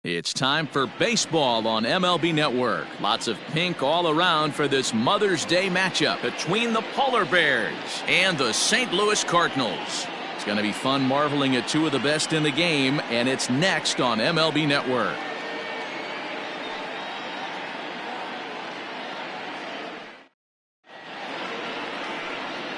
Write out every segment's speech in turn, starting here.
It's time for baseball on MLB Network. Lots of pink all around for this Mother's Day matchup between the Polar Bears and the St. Louis Cardinals. It's going to be fun marveling at two of the best in the game, and it's next on MLB Network.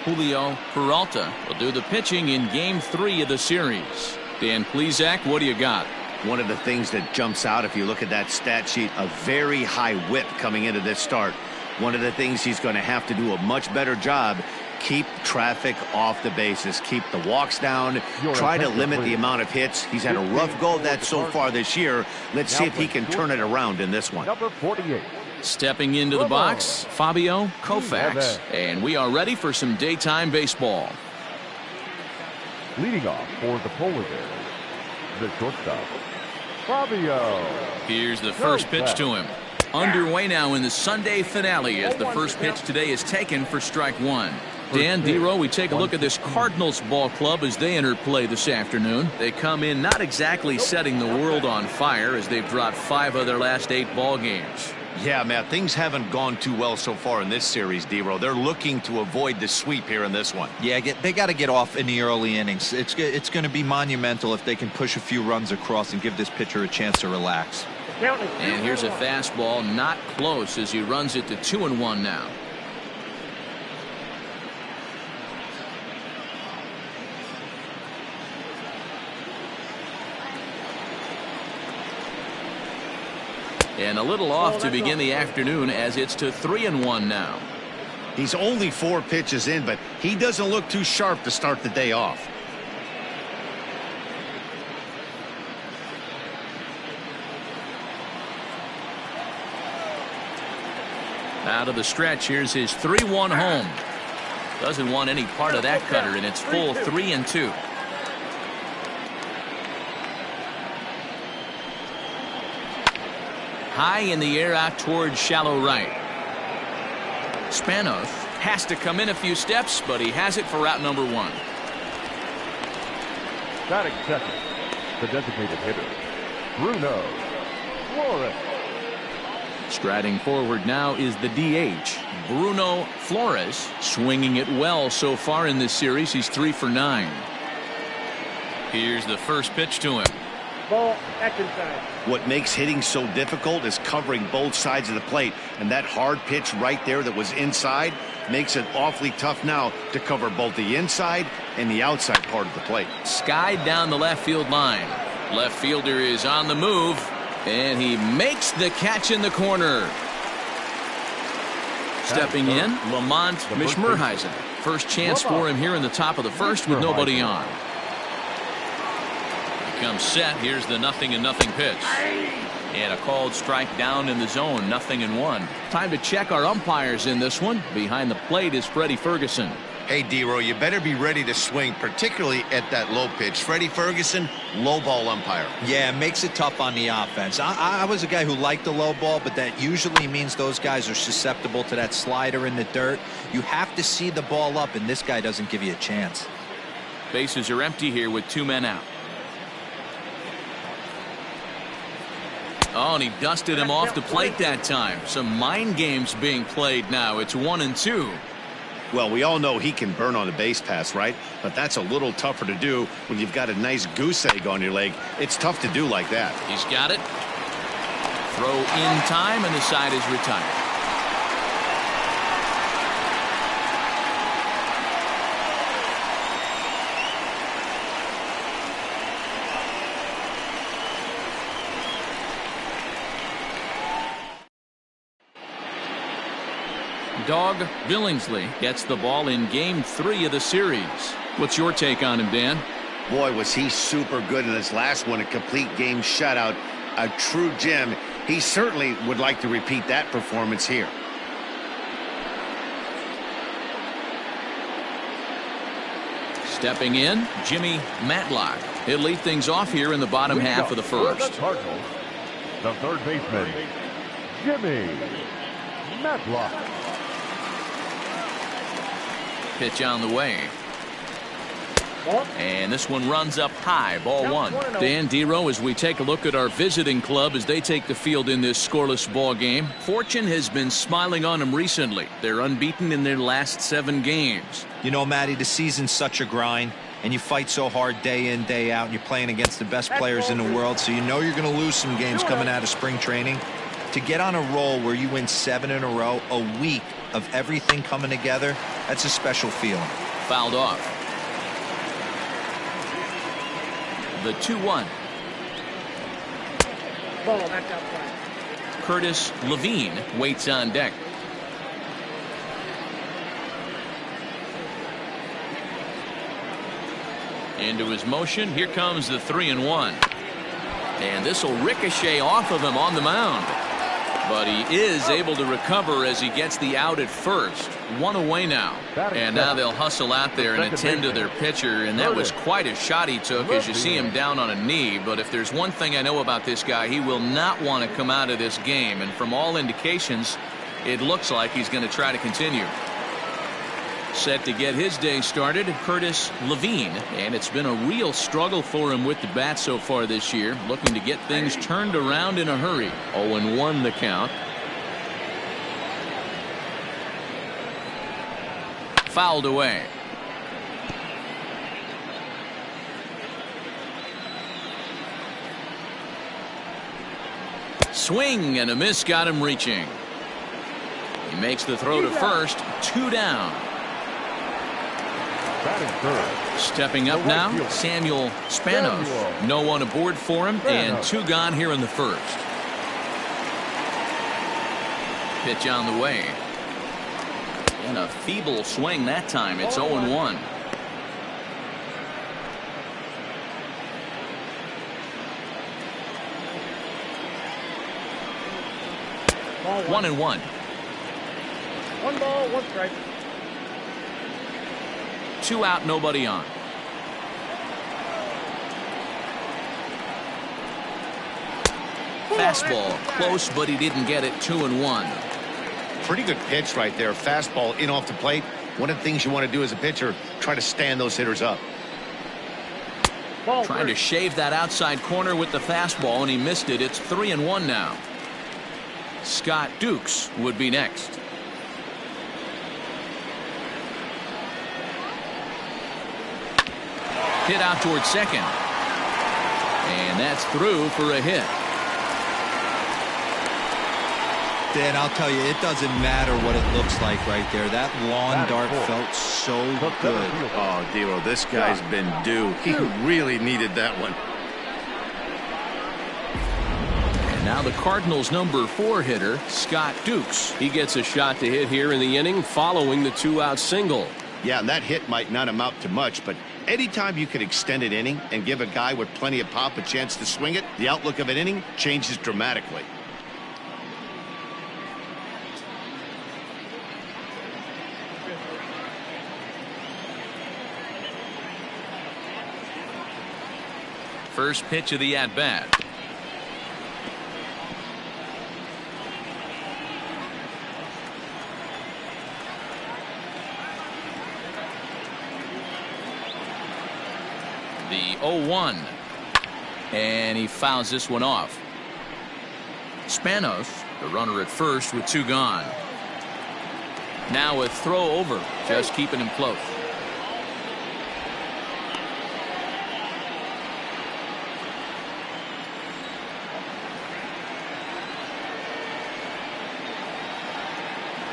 Julio Peralta will do the pitching in Game 3 of the series. Dan Plesac, what do you got? One of the things that jumps out if you look at that stat sheet, a very high whip coming into this start. One of the things he's going to have to do a much better job, keep traffic off the bases, keep the walks down, try to limit the amount of hits. He's had a rough go of that so far this year. Let's see if he can turn it around in this one. Number 48. Stepping into the box, Fabio Koufax. And we are ready for some daytime baseball. Leading off for the Polar Bears, the shortstop, Fabio. Here's the first pitch to him. Underway now in the Sunday finale as the first pitch today is taken for strike one. Dan, D-Row, we take a look at this Cardinals ball club as they enter play this afternoon. They come in not exactly setting the world on fire as they've dropped 5 of their last 8 ball games. Yeah, Matt, things haven't gone too well so far in this series, D-Row. They're looking to avoid the sweep here in this one. Yeah, they got to get off in the early innings. It's going to be monumental if they can push a few runs across and give this pitcher a chance to relax. And here's a fastball not close as he runs it to 2-1 now. And a little off to begin the afternoon as it's to 3-1 now. He's only 4 pitches in, but he doesn't look too sharp to start the day off. Out of the stretch, here's his 3-1 home. Doesn't want any part of that cutter, and it's full 3-2. High in the air out towards shallow right. Spanos has to come in a few steps, but he has it for route number 1. Batting second, the designated hitter, Bruno Flores. Striding forward now is the DH, Bruno Flores, swinging it well so far in this series. He's 3 for 9. Here's the first pitch to him. Ball, action side. What makes hitting so difficult is covering both sides of the plate, and that hard pitch right there that was inside makes it awfully tough now to cover both the inside and the outside part of the plate. Skied down the left field line. Left fielder is on the move, and he makes the catch in the corner. Stepping in, Lamont Mishmerheisen. First chance for him here in the top of the first with nobody on. Comes set. Here's the 0-0 pitch. And a called strike down in the zone. 0-1. Time to check our umpires in this one. Behind the plate is Freddie Ferguson. Hey, D-Row, you better be ready to swing, particularly at that low pitch. Freddie Ferguson, low ball umpire. Yeah, it makes it tough on the offense. I was a guy who liked the low ball, but that usually means those guys are susceptible to that slider in the dirt. You have to see the ball up, and this guy doesn't give you a chance. Bases are empty here with 2 men out. Oh, and he dusted him off the plate that time. Some mind games being played now. It's 1-2. Well, we all know he can burn on a base pass, right? But that's a little tougher to do when you've got a nice goose egg on your leg. It's tough to do like that. He's got it. Throw in time, and the side is retired. Dog Billingsley gets the ball in Game 3 of the series. What's your take on him, Dan? Boy, was he super good in his last one, a complete game shutout, a true gem. He certainly would like to repeat that performance here. Stepping in, Jimmy Matlock. He'll lead things off here in the bottom half of the first. The Cardinals, the third baseman, Jimmy Matlock. Pitch on the way. And this one runs up high, ball one. Dan Dero, as we take a look at our visiting club as they take the field in this scoreless ball game. Fortune has been smiling on them recently. They're unbeaten in their last 7 games. You know, Matty, the season's such a grind, and you fight so hard day in, day out, and you're playing against the best players in the world, so you know you're going to lose some games coming out of spring training. To get on a roll where you win 7 in a row, a week of everything coming together, that's a special feeling. Fouled off. The 2-1. Ball back outside. Curtis Levine waits on deck. Into his motion. Here comes the 3-1. And this will ricochet off of him on the mound. But he is able to recover as he gets the out at first. 1 away now. And now they'll hustle out there and attend to their pitcher. And that was quite a shot he took as you see him down on a knee. But if there's one thing I know about this guy, he will not want to come out of this game. And from all indications, it looks like he's going to try to continue. Set to get his day started, Curtis Levine, and it's been a real struggle for him with the bat so far this year, looking to get things turned around in a hurry. 0-1 the count. Fouled away. Swing and a miss got him reaching. He makes the throw to first, 2 down. Stepping up now, Samuel Spanos. No one aboard for him, and 2 gone here in the first. Pitch on the way. And a feeble swing that time. It's 0-1. One and one. 1 ball, 1 strike. 2 out, nobody on. Fastball close, but he didn't get it. 2-1. Pretty good pitch right there. Fastball in off the plate. One of the things you want to do as a pitcher, try to stand those hitters up. Trying to shave that outside corner with the fastball, and he missed it. It's 3-1 now. Scott Dukes would be next. Hit out towards second. And that's through for a hit. Dan, I'll tell you, it doesn't matter what it looks like right there. That lawn dart felt so good. Oh, Dero, this guy's been due. He really needed that one. And now the Cardinals' number 4 hitter, Scott Dukes. He gets a shot to hit here in the inning following the 2-out single. Yeah, and that hit might not amount to much, but anytime you can extend an inning and give a guy with plenty of pop a chance to swing it, the outlook of an inning changes dramatically. First pitch of the at-bat. The 0-1. And he fouls this one off. Spanos, the runner at first with 2 gone. Now a throw over, just keeping him close.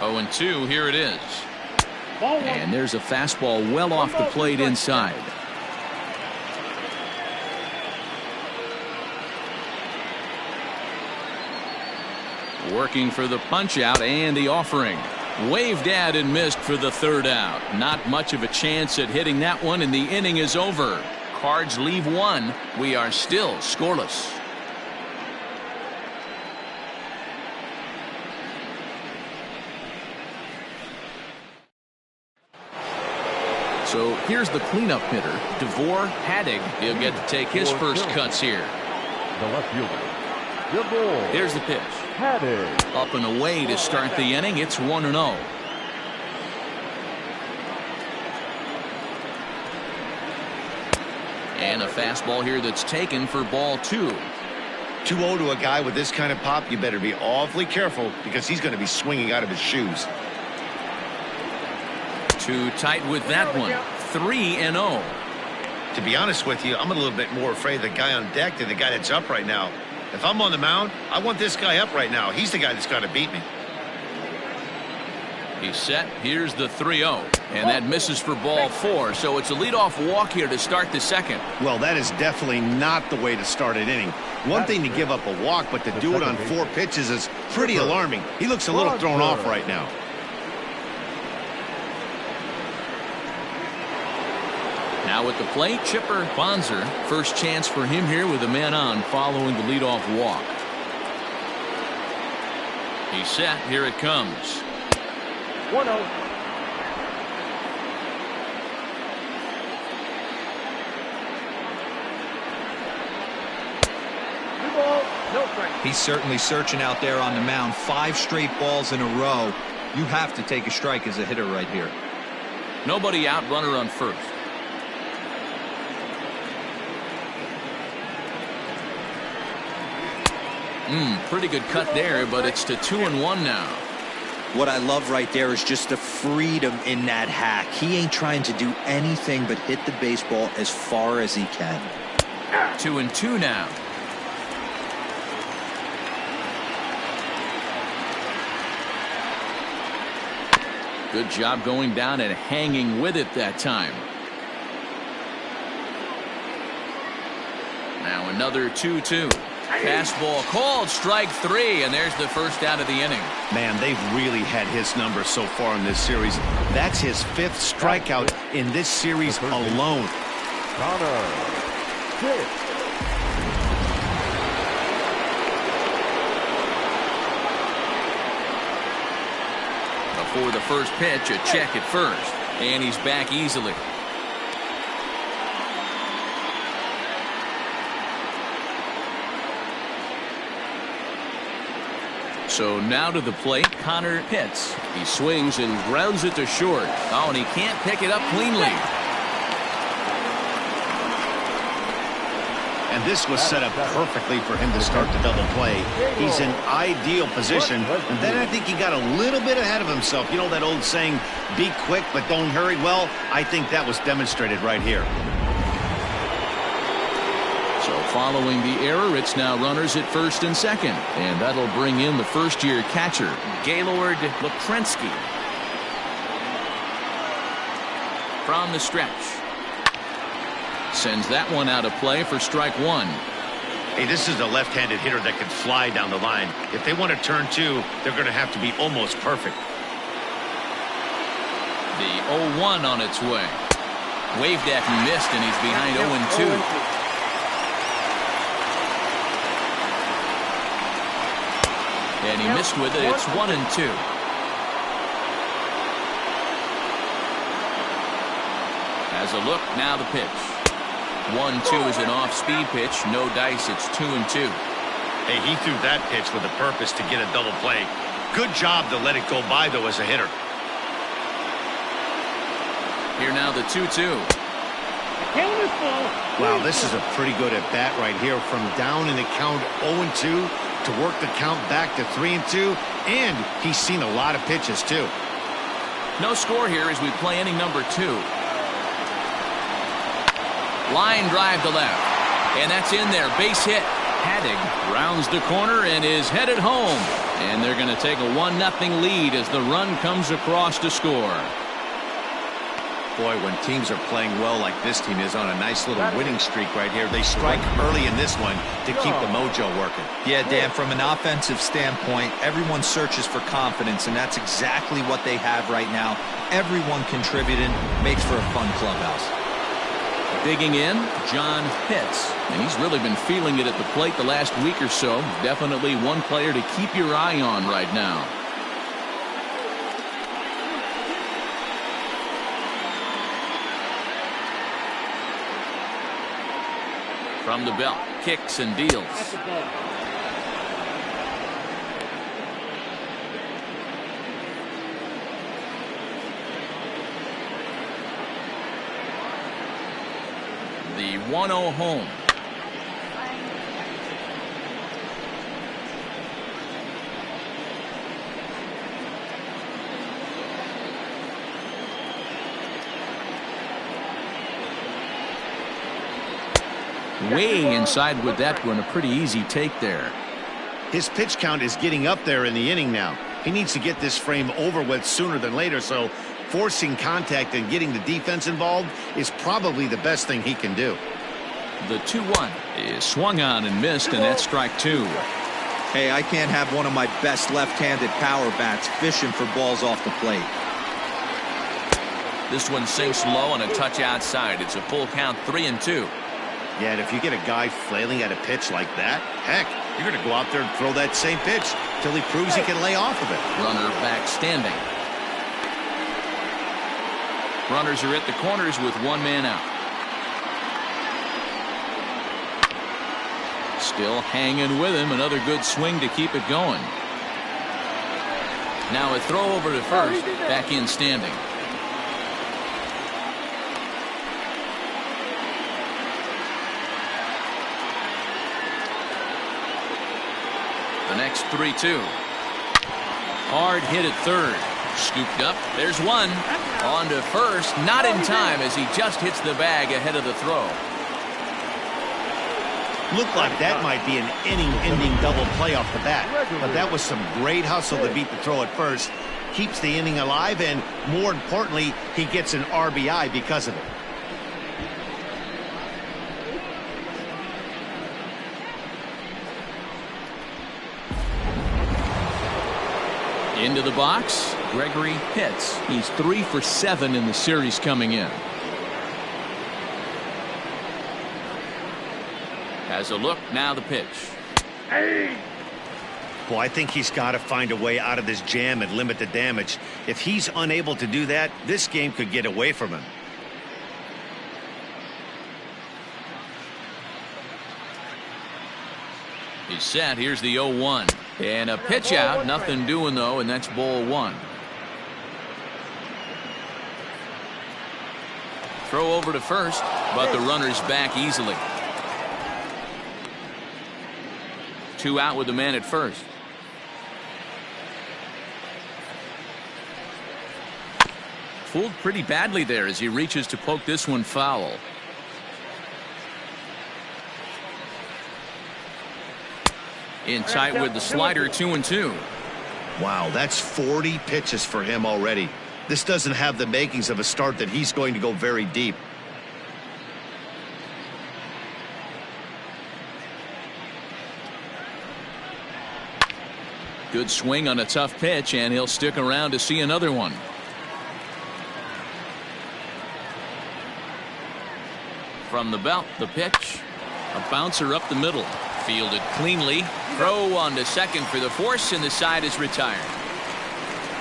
Oh, and 2, here it is. And there's a fastball well off the plate inside. Working for the punch out and the offering. Waved at and missed for the 3rd out. Not much of a chance at hitting that one, and the inning is over. Cards leave 1. We are still scoreless. So here's the cleanup hitter, Devore Haddig. He'll get to take his first cuts here. The left fielder, Devore. Here's the pitch. Haddig. Up and away to start the inning. It's 1-0. And a fastball here that's taken for ball 2. 2-0 to a guy with this kind of pop, you better be awfully careful because he's going to be swinging out of his shoes. Too tight with that one. 3-0. To be honest with you, I'm a little bit more afraid of the guy on deck than the guy that's up right now. If I'm on the mound, I want this guy up right now. He's the guy that's got to beat me. He's set. Here's the 3-0. And that misses for ball 4. So it's a leadoff walk here to start the second. Well, that is definitely not the way to start an inning. One thing to give up a walk, but to do it on 4 pitches is pretty alarming. He looks a little thrown off right now. Now at the plate, Chipper Bonser. First chance for him here with a man on following the leadoff walk. He's set. Here it comes. 1-0. No strike. He's certainly searching out there on the mound. 5 straight balls in a row. You have to take a strike as a hitter right here. Nobody out, runner on first. Pretty good cut there, but it's to 2-1 now. What I love right there is just the freedom in that hack. He ain't trying to do anything but hit the baseball as far as he can. 2-2 now. Good job going down and hanging with it that time. Now another 2-2. Fastball called, strike 3, and there's the first out of the inning. Man, they've really had his number so far in this series. That's his 5th strikeout in this series alone. Connor. 6. Before the first pitch, a check at first, and he's back easily. So now to the plate, Connor Pitts. He swings and grounds it to short. Oh, and he can't pick it up cleanly. And this was set up perfectly for him to start the double play. He's in ideal position. And then I think he got a little bit ahead of himself. You know that old saying, be quick but don't hurry? Well, I think that was demonstrated right here. So following the error, it's now runners at first and second. And that'll bring in the first-year catcher, Gaylord Leprensky. From the stretch. Sends that one out of play for strike 1. Hey, this is a left-handed hitter that can fly down the line. If they want to turn 2, they're going to have to be almost perfect. The 0-1 on its way. Waved at and missed, and he's behind 0-2. And he missed with it. It's 1-2. As a look, now the pitch. 1-2 is an off-speed pitch. No dice. It's 2-2. Hey, he threw that pitch with a purpose to get a double play. Good job to let it go by, though, as a hitter. Here now the 2-2. Wow, this is a pretty good at-bat right here. From down in the count 0-2 to work the count back to 3-2. And he's seen a lot of pitches, too. No score here as we play inning number 2. Line drive to left. And that's in there. Base hit. Haddig rounds the corner and is headed home. And they're going to take a 1-0 lead as the run comes across to score. Boy, when teams are playing well like this team is on a nice little winning streak right here, they strike early in this one to keep the mojo working. Yeah, Dan, from an offensive standpoint, everyone searches for confidence, and that's exactly what they have right now. Everyone contributing makes for a fun clubhouse. Digging in, John Pitts. And he's really been feeling it at the plate the last week or so. Definitely one player to keep your eye on right now. From the belt, kicks and deals. The 1-0 home. Way inside with that one. A pretty easy take there. His pitch count is getting up there in the inning now. He needs to get this frame over with sooner than later, so forcing contact and getting the defense involved is probably the best thing he can do. The 2-1 is swung on and missed, and that's strike 2. Hey, I can't have one of my best left-handed power bats fishing for balls off the plate. This one sinks low and a touch outside. It's a full count, 3-2. Yeah, and if you get a guy flailing at a pitch like that, heck, you're going to go out there and throw that same pitch till he proves he can lay off of it. Runner back standing. Runners are at the corners with one man out. Still hanging with him. Another good swing to keep it going. Now a throw over to first. Back in standing. The next 3-2. Hard hit at third. Scooped up. There's one. On to first. Not in time as he just hits the bag ahead of the throw. Looked like that might be an inning-ending double play off the bat. But that was some great hustle to beat the throw at first. Keeps the inning alive, and more importantly, he gets an RBI because of it. Into the box, Gregory hits. He's 3 for 7 in the series coming in. Has a look, now the pitch. Well, I think he's got to find a way out of this jam and limit the damage. If he's unable to do that, this game could get away from him. He's set. Here's the 0-1. And a pitch out. Nothing doing, though, and that's ball 1. Throw over to first, but the runner's back easily. 2 out with the man at first. Fooled pretty badly there as he reaches to poke this one foul. In tight with the slider, 2-2. Wow, that's 40 pitches for him already. This doesn't have the makings of a start that he's going to go very deep. Good swing on a tough pitch, and he'll stick around to see another one. From the belt, the pitch. A bouncer up the middle. Fielded cleanly. Throw on to second for the force, and the side is retired.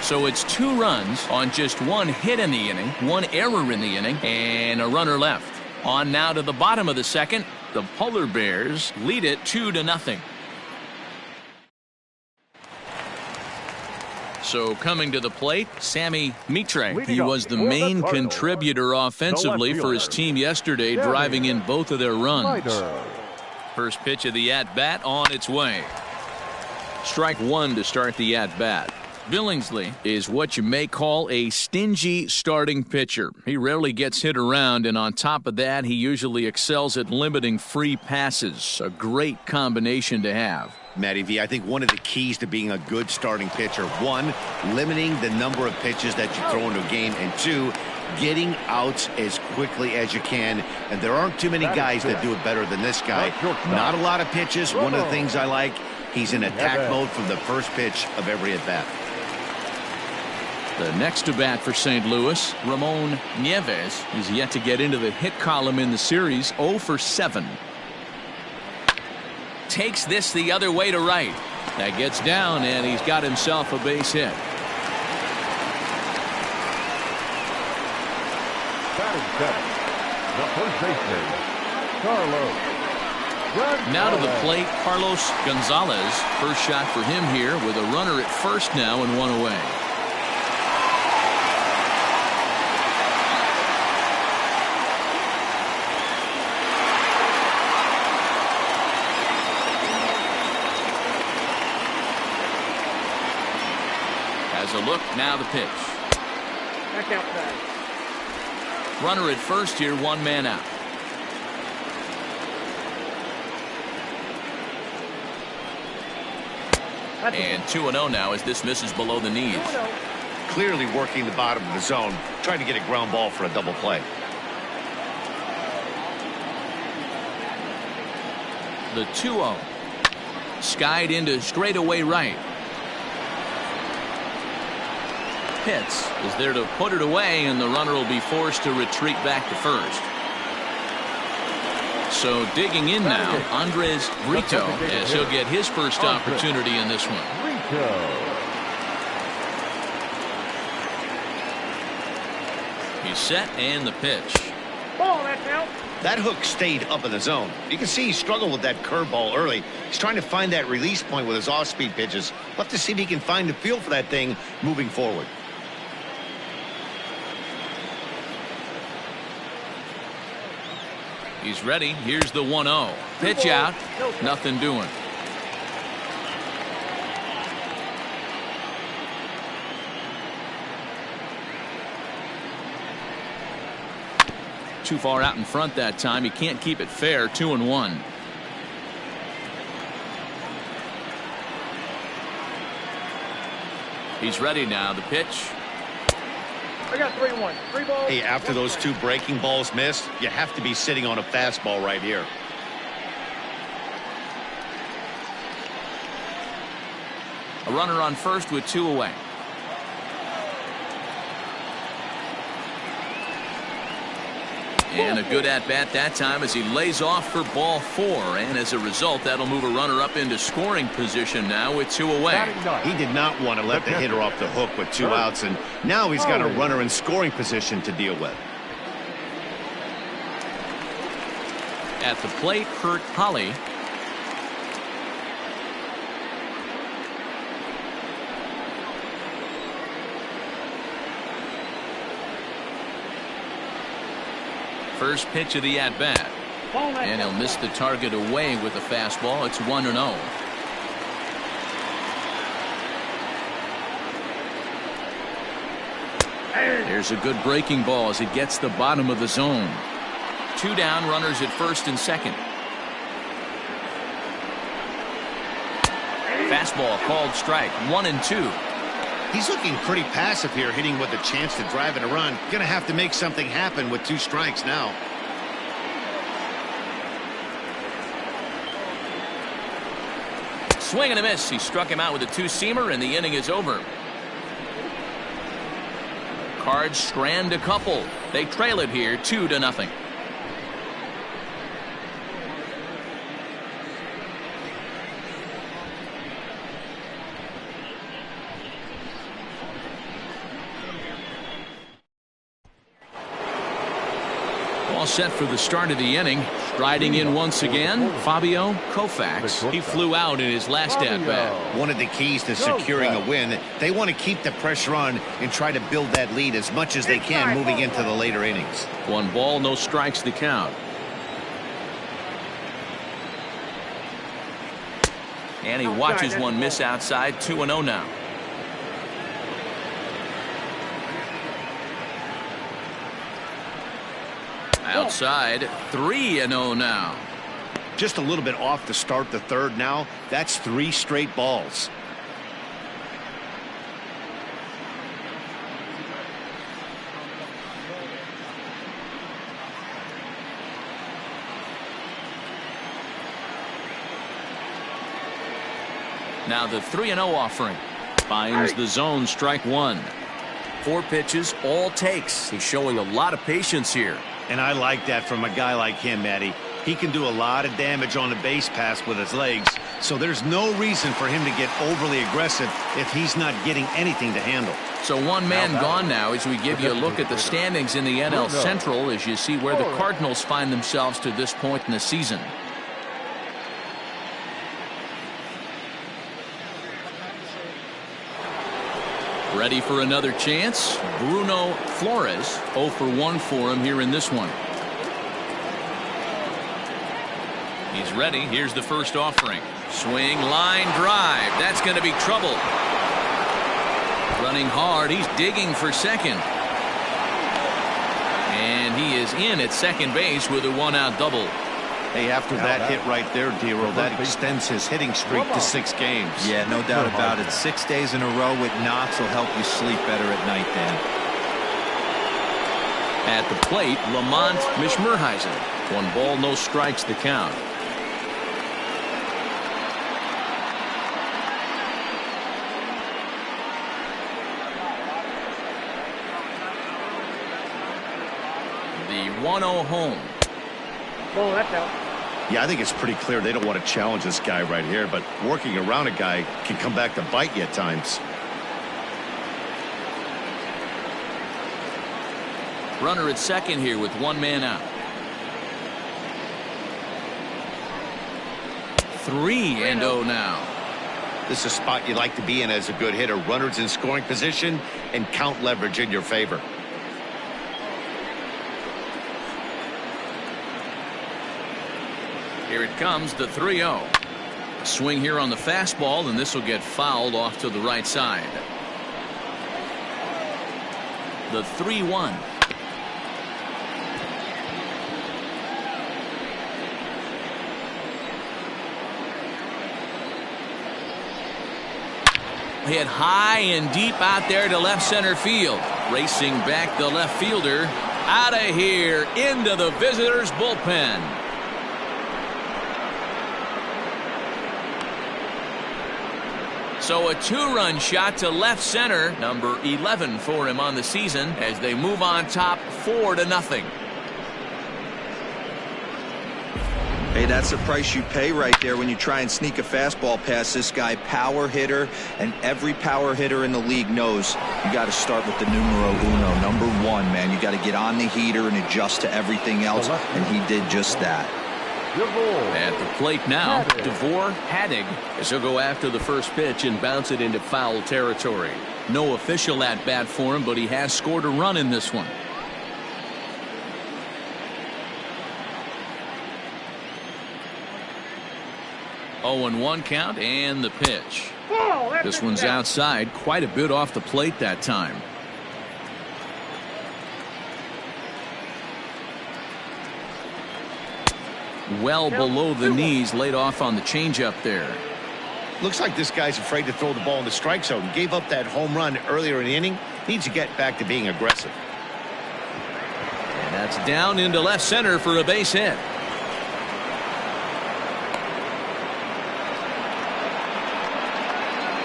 So it's 2 runs on just 1 hit in the inning, 1 error in the inning, and a runner left. On now to the bottom of the second. The Polar Bears lead it 2-0. So coming to the plate, Sammy Mitre. He was the main contributor offensively for his team yesterday, driving in both of their runs. First pitch of the at-bat on its way. Strike 1 to start the at-bat. Billingsley is what you may call a stingy starting pitcher. He rarely gets hit around, and on top of that, he usually excels at limiting free passes. A great combination to have. Matty V, I think one of the keys to being a good starting pitcher, 1, limiting the number of pitches that you throw into a game, and 2, getting outs as quickly as you can. And there aren't too many guys that do it better than this guy. Not a lot of pitches. One of the things I like, he's in attack mode from the first pitch of every at-bat. The next to bat for St. Louis, Ramon Nieves, is yet to get into the hit column in the series, 0 for 7. Takes this the other way to right. That gets down, and he's got himself a base hit. The first baseman, Carlos. Now to the plate, Carlos Gonzalez. First shot for him here with a runner at first now and 1 away. Has a look, now the pitch. Back outside. Runner at first here, one man out. And 2-0 now as this misses below the knees. Clearly working the bottom of the zone, trying to get a ground ball for a double play. The 2-0. Skied into straightaway right. Pitts is there to put it away, and the runner will be forced to retreat back to first. So digging in now, Andres Brito, as he'll get his first opportunity in this one. He's set, and the pitch. Ball, that's out. That hook stayed up in the zone. You can see he struggled with that curveball early. He's trying to find that release point with his off-speed pitches. We'll have to see if he can find the feel for that thing moving forward. He's ready. Here's the 1-0. Pitch out. Nothing doing. Too far out in front that time. He can't keep it fair. 2-1. He's ready now. The pitch. I got 3-1. 3 balls. Hey, after those two breaking balls missed, you have to be sitting on a fastball right here. A runner on first with 2 away. And a good at-bat that time as he lays off for ball 4. And as a result, that'll move a runner up into scoring position now with 2 away. He did not want to let the hitter off the hook with 2 outs, and now he's got a runner in scoring position to deal with. At the plate, Kurt Holly. First pitch of the at-bat. And he'll miss the target away with a fastball. It's 1-0. There's a good breaking ball as it gets the bottom of the zone. 2 down, runners at first and second. Fastball called strike. 1-2. He's looking pretty passive here, hitting with a chance to drive in a run. Gonna have to make something happen with 2 strikes now. Swing and a miss. He struck him out with a 2-seamer, and the inning is over. Cards strand a couple. They trail it here 2-0. All set for the start of the inning. Striding in once again, Fabio Koufax. He flew out in his last at-bat. One of the keys to securing a win, they want to keep the pressure on and try to build that lead as much as they can moving into the later innings. 1 ball, no strikes the count. And he watches one miss outside. 2-0 now. Outside, 3-0 now. Just a little bit off to start the third now. That's 3 straight balls. Now the 3-0 offering. Finds the zone, strike 1. 4 pitches, all takes. He's showing a lot of patience here. And I like that from a guy like him, Matty. He can do a lot of damage on the base pass with his legs, so there's no reason for him to get overly aggressive if he's not getting anything to handle. So 1 man gone now as we give you a look at the standings in the NL Central as you see where the Cardinals find themselves to this point in the season. Ready for another chance? Bruno Flores, 0 for 1 for him here in this one. He's ready. Here's the first offering. Swing, line drive. That's going to be trouble. Running hard. He's digging for second. And he is in at second base with a one-out double. Hey, after that hit right there, Dero, that extends his hitting streak to 6 games. Yeah, no doubt about it. 6 days in a row with knocks will help you sleep better at night, Dan. At the plate, Lamont Mishmerheisen. 1 ball, no strikes the count. The 1-0 home. Ball, that's out. Yeah, I think it's pretty clear they don't want to challenge this guy right here, but working around a guy can come back to bite you at times. Runner at second here with 1 man out. 3-0 now. This is a spot you like to be in as a good hitter. Runners in scoring position and count leverage in your favor. Here it comes, the 3-0. Swing here on the fastball, and this will get fouled off to the right side. The 3-1. Hit high and deep out there to left center field. Racing back the left fielder. Out of here into the visitors' bullpen. So a 2-run shot to left center, number 11 for him on the season, as they move on top 4-0. Hey, that's the price you pay right there when you try and sneak a fastball past this guy. Power hitter, and every power hitter in the league knows you got to start with the numero uno, number 1, man. You got to get on the heater and adjust to everything else, and he did just that. At the plate now, DeVore Haddig, as he'll go after the first pitch and bounce it into foul territory. No official at bat for him, but he has scored a run in this one. Oh, and 1 count and the pitch. This one's outside, quite a bit off the plate that time. Well below the knees, laid off on the changeup there. Looks like this guy's afraid to throw the ball in the strike zone. Gave up that home run earlier in the inning. Needs to get back to being aggressive. And that's down into left center for a base hit.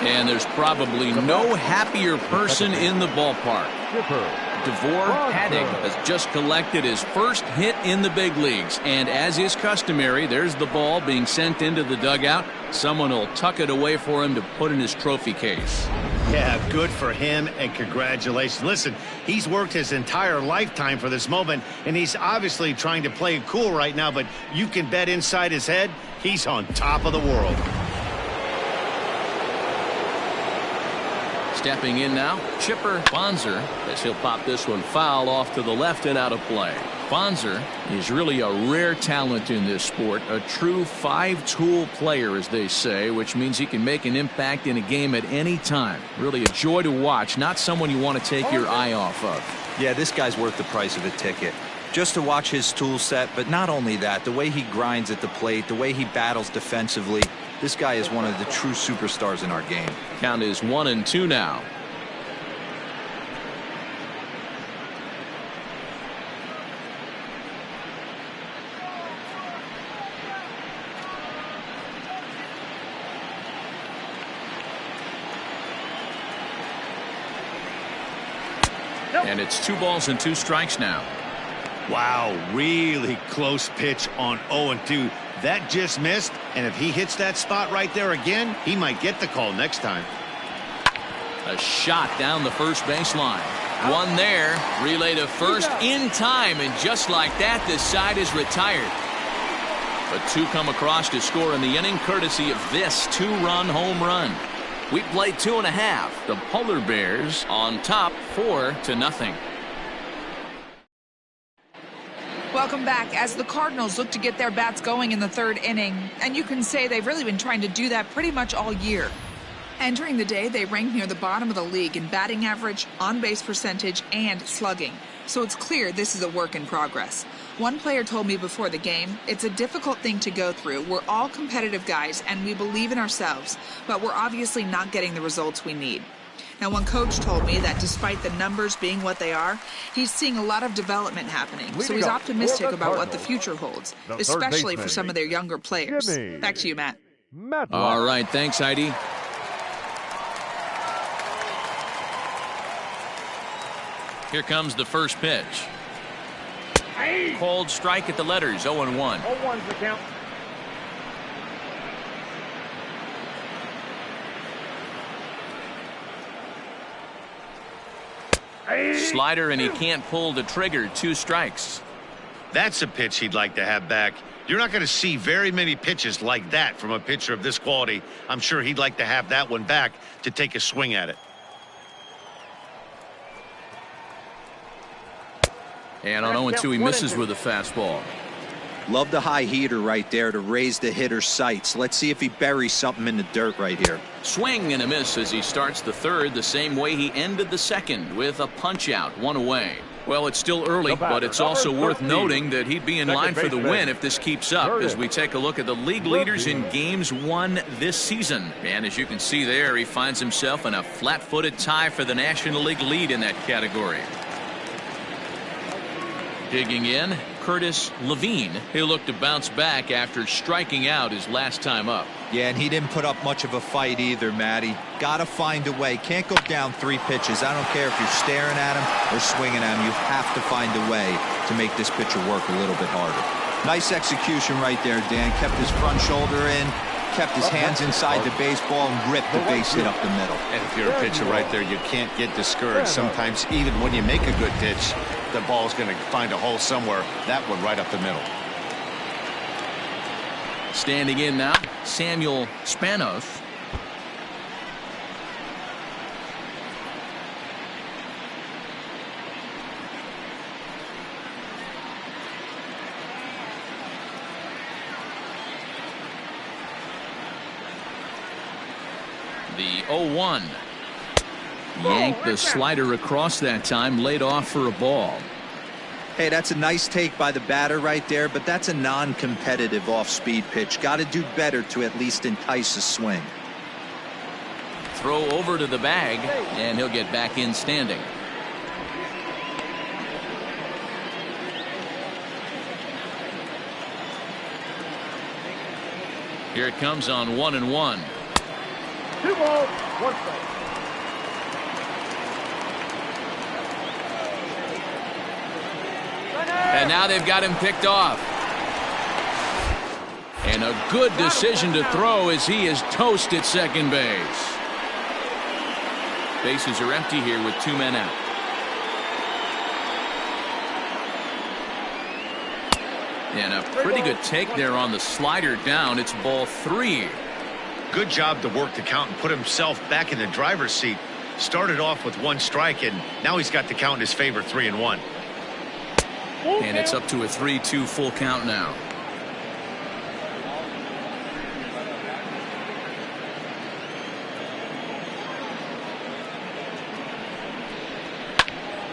And there's probably no happier person in the ballpark. DeVore Haddig has just collected his first hit in the big leagues. And as is customary, there's the ball being sent into the dugout. Someone will tuck it away for him to put in his trophy case. Yeah, good for him, and congratulations. Listen, he's worked his entire lifetime for this moment, and he's obviously trying to play it cool right now, but you can bet inside his head, he's on top of the world. Stepping in now, Chipper Bonser, as he'll pop this one foul off to the left and out of play. Bonser is really a rare talent in this sport, a true 5-tool player, as they say, which means he can make an impact in a game at any time. Really a joy to watch, not someone you want to take your eye off of. Yeah, this guy's worth the price of a ticket. Just to watch his tool set, but not only that, the way he grinds at the plate, the way he battles defensively. This guy is one of the true superstars in our game. Count is 1-2 now. And it's 2 balls and 2 strikes now. Wow, really close pitch on 0-2. That just missed, and if he hits that spot right there again, he might get the call next time. A shot down the first baseline. One there, relay to first in time, and just like that, this side is retired. But 2 come across to score in the inning, courtesy of this 2-run home run. We played 2.5. The Polar Bears on top 4-0. Welcome back as the Cardinals look to get their bats going in the 3rd inning. And you can say they've really been trying to do that pretty much all year. Entering the day, they ranked near the bottom of the league in batting average, on-base percentage, and slugging. So it's clear this is a work in progress. One player told me before the game, it's a difficult thing to go through. We're all competitive guys, and we believe in ourselves, but we're obviously not getting the results we need. Now, one coach told me that despite the numbers being what they are, he's seeing a lot of development happening. So he's optimistic about what the future holds, especially for some of their younger players. Back to you, Matt. All right, thanks, Heidi. Here comes the first pitch. Called strike at the letters, 0-1. 0-1's the count. Slider, and he can't pull the trigger. 2 strikes. That's a pitch he'd like to have back. You're not going to see very many pitches like that from a pitcher of this quality. I'm sure he'd like to have that one back to take a swing at it. And on 0-2, he misses with a fastball. Love the high heater right there to raise the hitter's sights. Let's see if he buries something in the dirt right here. Swing and a miss as he starts the third the same way he ended the second, with a punch out, 1 away. Well, it's still early, but it's also worth noting that he'd be in line for the win if this keeps up, as we take a look at the league leaders in games won this season. And as you can see there, he finds himself in a flat-footed tie for the National League lead in that category. Digging in, Curtis Levine. He'll look to bounce back after striking out his last time up. Yeah, and he didn't put up much of a fight either, Matty. Got to find a way. Can't go down 3 pitches. I don't care if you're staring at him or swinging at him. You have to find a way to make this pitcher work a little bit harder. Nice execution right there, Dan. Kept his front shoulder in, kept his hands inside the baseball, and ripped the base hit up the middle. And if you're a pitcher right there, you can't get discouraged. Sometimes even when you make a good pitch, the ball's going to find a hole somewhere. That one right up the middle. Standing in now, Samuel Spanos. The 0-1. Yanked the slider across that time, laid off for a ball. Hey, that's a nice take by the batter right there, but that's a non-competitive off-speed pitch. Got to do better to at least entice a swing. Throw over to the bag, and he'll get back in standing. Here it comes on 1-1. 2 balls, 1 strike. And now they've got him picked off. And a good decision to throw as he is toast at second base. Bases are empty here with 2 men out. And a pretty good take there on the slider down. It's ball 3. Good job to work the count and put himself back in the driver's seat. Started off with 1 strike, and now he's got the count in his favor, 3-1. And it's up to a 3-2 full count now.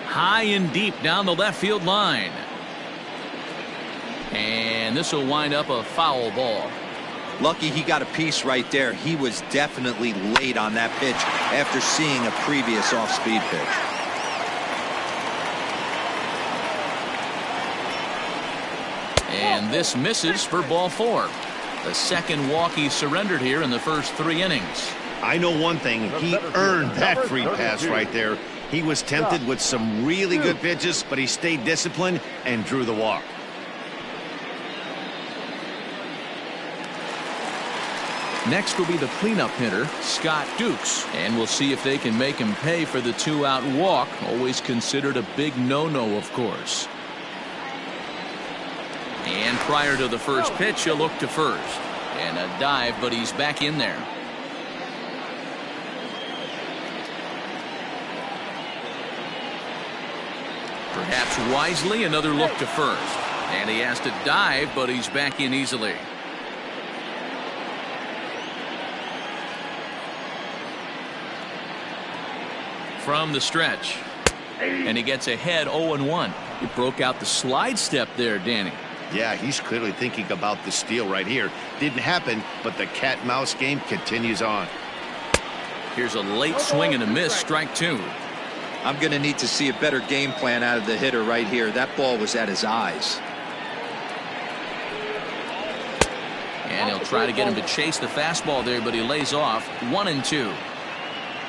High and deep down the left field line. And this will wind up a foul ball. Lucky he got a piece right there. He was definitely late on that pitch after seeing a previous off-speed pitch. And this misses for ball 4. The second walk he surrendered here in the first 3 innings. I know one thing. He earned that free pass right there. He was tempted with some really good pitches, but he stayed disciplined and drew the walk. Next will be the cleanup hitter, Scott Dukes. And we'll see if they can make him pay for the 2-out walk. Always considered a big no-no, of course. And prior to the first pitch, he'll look to first. And a dive, but he's back in there. Perhaps wisely, another look to first. And he has to dive, but he's back in easily. from the stretch. And he gets ahead 0-1. He broke out the slide step there, Danny. Yeah, he's clearly thinking about the steal right here. Didn't happen, but the cat-mouse game continues on. Here's a late swing and a miss, strike 2. I'm going to need to see a better game plan out of the hitter right here. That ball was at his eyes. And he'll try to get him to chase the fastball there, but he lays off 1-2.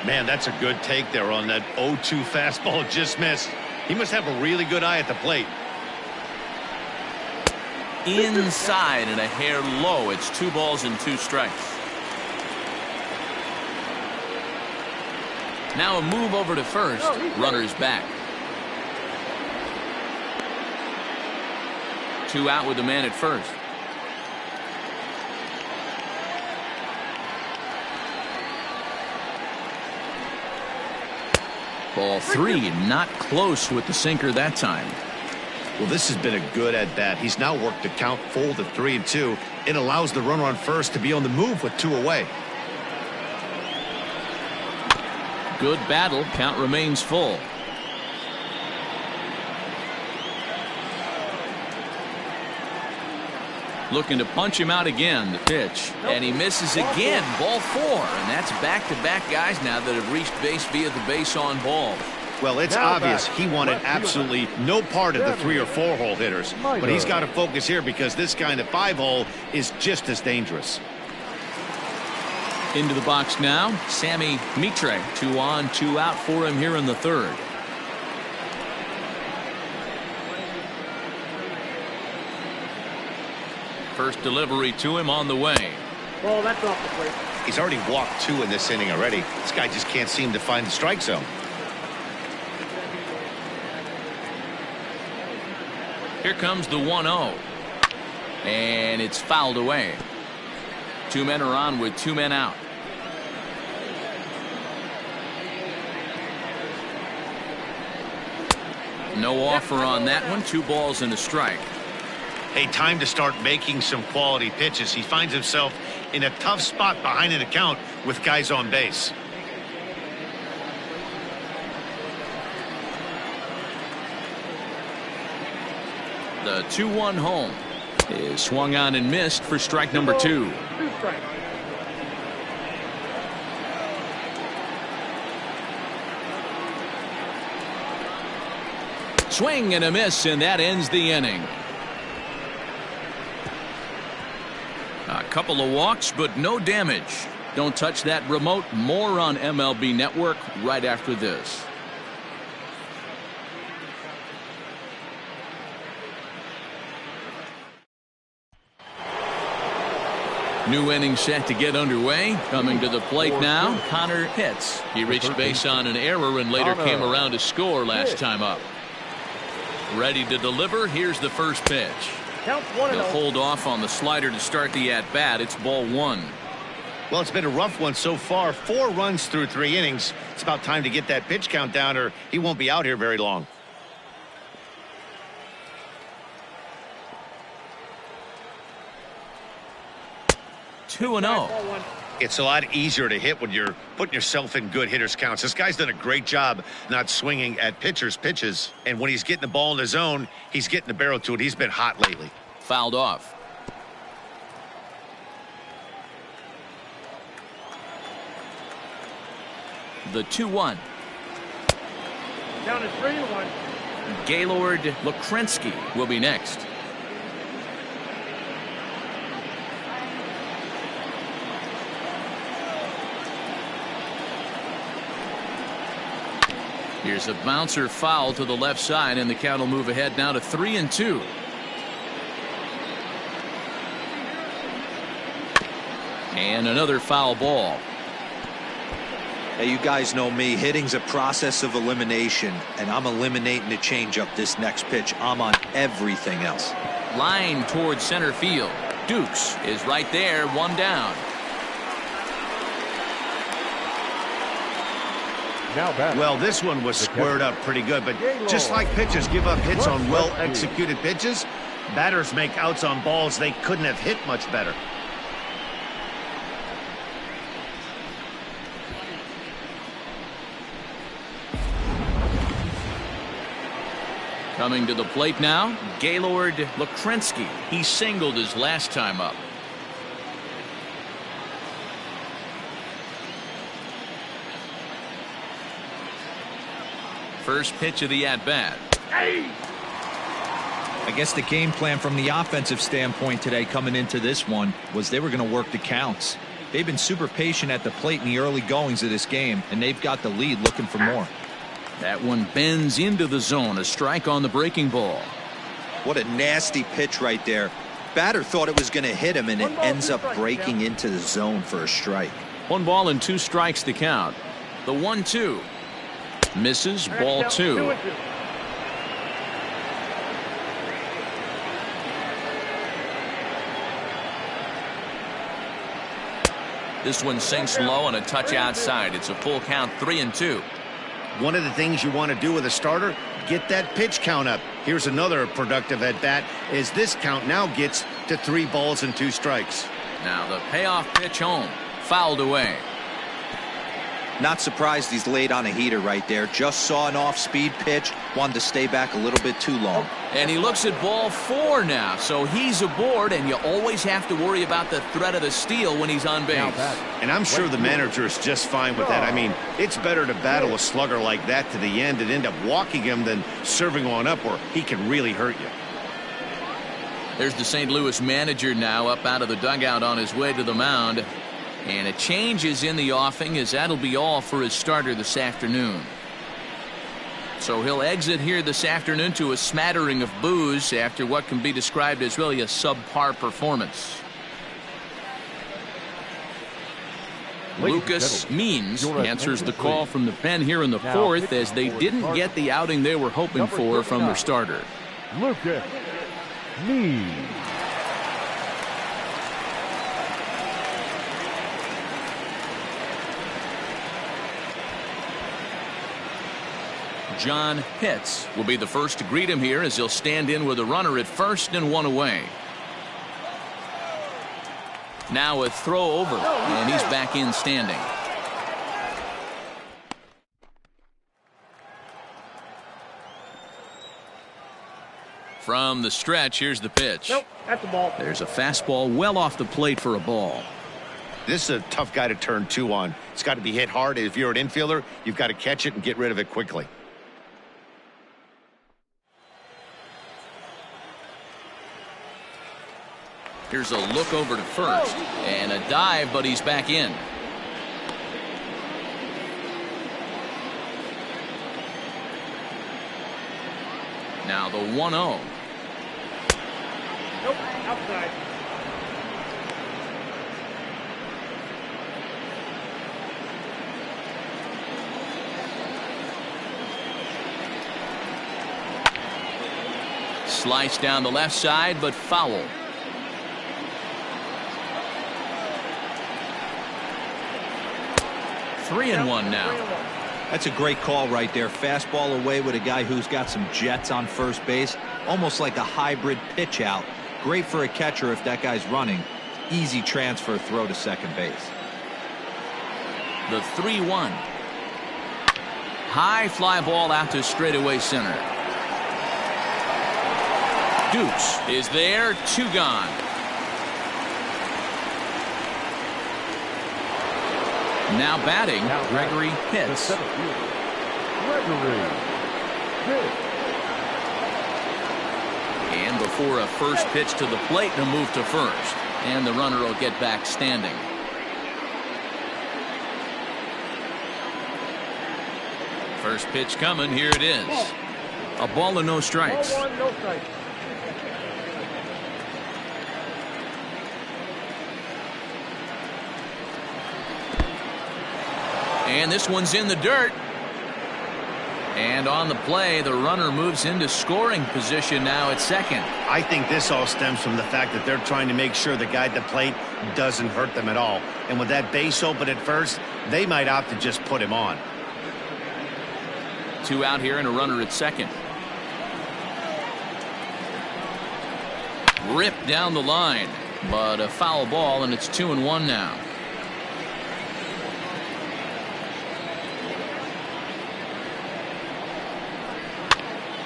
Man, that's a good take there on that 0-2 fastball just missed. He must have a really good eye at the plate. Inside and a hair low. It's 2 balls and 2 strikes. Now a move over to first. Runners back. 2 out with the man at first. Ball 3, not close with the sinker that time. Well, this has been a good at-bat. He's now worked the count full to 3-2. It allows the runner on first to be on the move with 2 away. Good battle. Count remains full. Looking to punch him out again. The pitch. And he misses again. Ball 4. And that's back-to-back guys now that have reached base via the base on ball. Well, it's obvious he wanted absolutely no part of the 3 or 4 hole hitters. But he's got to focus here because this guy in the 5 hole is just as dangerous. Into the box now, Sammy Mitre. 2 on, 2 out for him here in the 3rd. First delivery to him on the way. Ball, that's off the plate. He's already walked 2 in this inning already. This guy just can't seem to find the strike zone. Here comes the 1-0. And it's fouled away. 2 men are on with 2 men out. No offer on that one. 2 balls and a strike. Hey, time to start making some quality pitches. He finds himself in a tough spot behind an account with guys on base. The 2-1 home is swung on and missed for strike number 2. 2 strikes. Swing and a miss, and that ends the inning. A couple of walks, but no damage. Don't touch that remote. More on MLB Network right after this. New inning set to get underway. Coming to the plate now, Connor Pitts. He reached base on an error and later came around to score last time up. Ready to deliver. Here's the first pitch. He'll hold off on the slider to start the at-bat. It's ball 1. Well, it's been a rough one so far. 4 runs through 3 innings. It's about time to get that pitch count down or he won't be out here very long. Two and 0. It's a lot easier to hit when you're putting yourself in good hitters counts. This guy's done a great job not swinging at pitchers' pitches. And when he's getting the ball in the zone, he's getting the barrel to it. He's been hot lately. Fouled off. The 2-1. Down to 3-1. Gaylord Lukrensky will be next. Here's a bouncer foul to the left side, and the count will move ahead now to 3-2. And another foul ball. Hey, you guys know me. Hitting's a process of elimination, and I'm eliminating the changeup this next pitch. I'm on everything else. Line towards center field. Dukes is right there, 1 down. Well, this one was squared up pretty good, but just like pitchers give up hits on well-executed pitches, batters make outs on balls they couldn't have hit much better. Coming to the plate now, Gaylord Lakrensky. He singled his last time up. First pitch of the at-bat. I guess the game plan from the offensive standpoint today coming into this one was they were going to work the counts. They've been super patient at the plate in the early goings of this game, and they've got the lead looking for more. That one bends into the zone. A strike on the breaking ball. What a nasty pitch right there. Batter thought it was going to hit him, and it ends up breaking into the zone for a strike. 1 ball and 2 strikes to count. The 1-2. Misses, ball 2. This one sinks low on a touch outside. It's a full count, 3-2. One of the things you want to do with a starter, get that pitch count up. Here's another productive at bat as this count now gets to 3 balls and 2 strikes. Now the payoff pitch home, fouled away. Not surprised he's laid on a heater right there. Just saw an off-speed pitch, wanted to stay back a little bit too long. And he looks at ball 4 now, so he's aboard, and you always have to worry about the threat of the steal when he's on base. And I'm sure the manager is just fine with that. I mean, it's better to battle a slugger like that to the end and end up walking him than serving one up where he can really hurt you. There's the St. Louis manager now up out of the dugout on his way to the mound. And a change is in the offing, as that'll be all for his starter this afternoon. So he'll exit here this afternoon to a smattering of boos after what can be described as really a subpar performance. Lucas Means answers the call from the pen here in the 4th, as they didn't get the outing they were hoping for from their starter. Lucas Means. John Pitts will be the first to greet him here, as he'll stand in with a runner at first and 1 away. Now a throw over, and he's back in standing. From the stretch, here's the pitch. Nope, that's a ball. There's a fastball well off the plate for a ball. This is a tough guy to turn 2 on. It's got to be hit hard. If you're an infielder, you've got to catch it and get rid of it quickly. Here's a look over to first, and a dive, but he's back in. Now the 1-0. Nope, outside. Slice down the left side, but foul. Three and one now. That's a great call right there. Fastball away with a guy who's got some jets on first base. Almost like a hybrid pitch out. Great for a catcher if that guy's running. Easy transfer throw to second base. The 3-1. High fly ball out to straightaway center. Dukes is there, 2 gone. Now batting, Gregory Pitts. Gregory Pitts. And before a first pitch to the plate, and a move to first. And the runner will get back standing. First pitch coming, here it is. A ball and no strikes. Ball 1, no strikes. And this one's in the dirt. And on the play, the runner moves into scoring position now at second. I think this all stems from the fact that they're trying to make sure the guy at the plate doesn't hurt them at all. And with that base open at first, they might opt to just put him on. 2 out here and a runner at second. Ripped down the line, but a foul ball, and it's 2-1 now.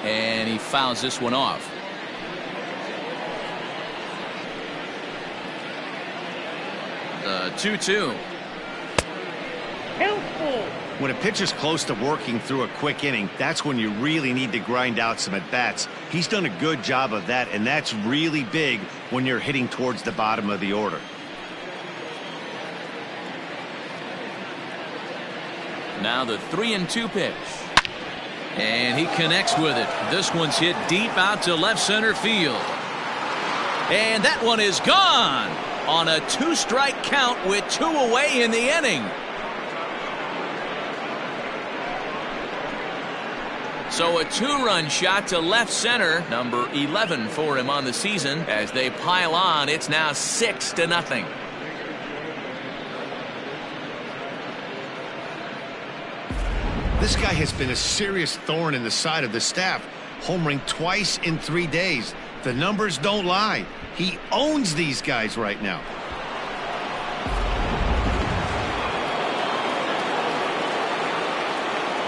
And he fouls this one off. The 2-2. When a pitcher's close to working through a quick inning, that's when you really need to grind out some at-bats. He's done a good job of that, and that's really big when you're hitting towards the bottom of the order. Now the 3-2 pitch. And he connects with it. This one's hit deep out to left center field. And that one is gone on a 2-strike count with 2 away in the inning. So a 2-run shot to left center, number 11 for him on the season. As they pile on, it's now 6-0. This guy has been a serious thorn in the side of the staff, homering twice in 3 days. The numbers don't lie. He owns these guys right now.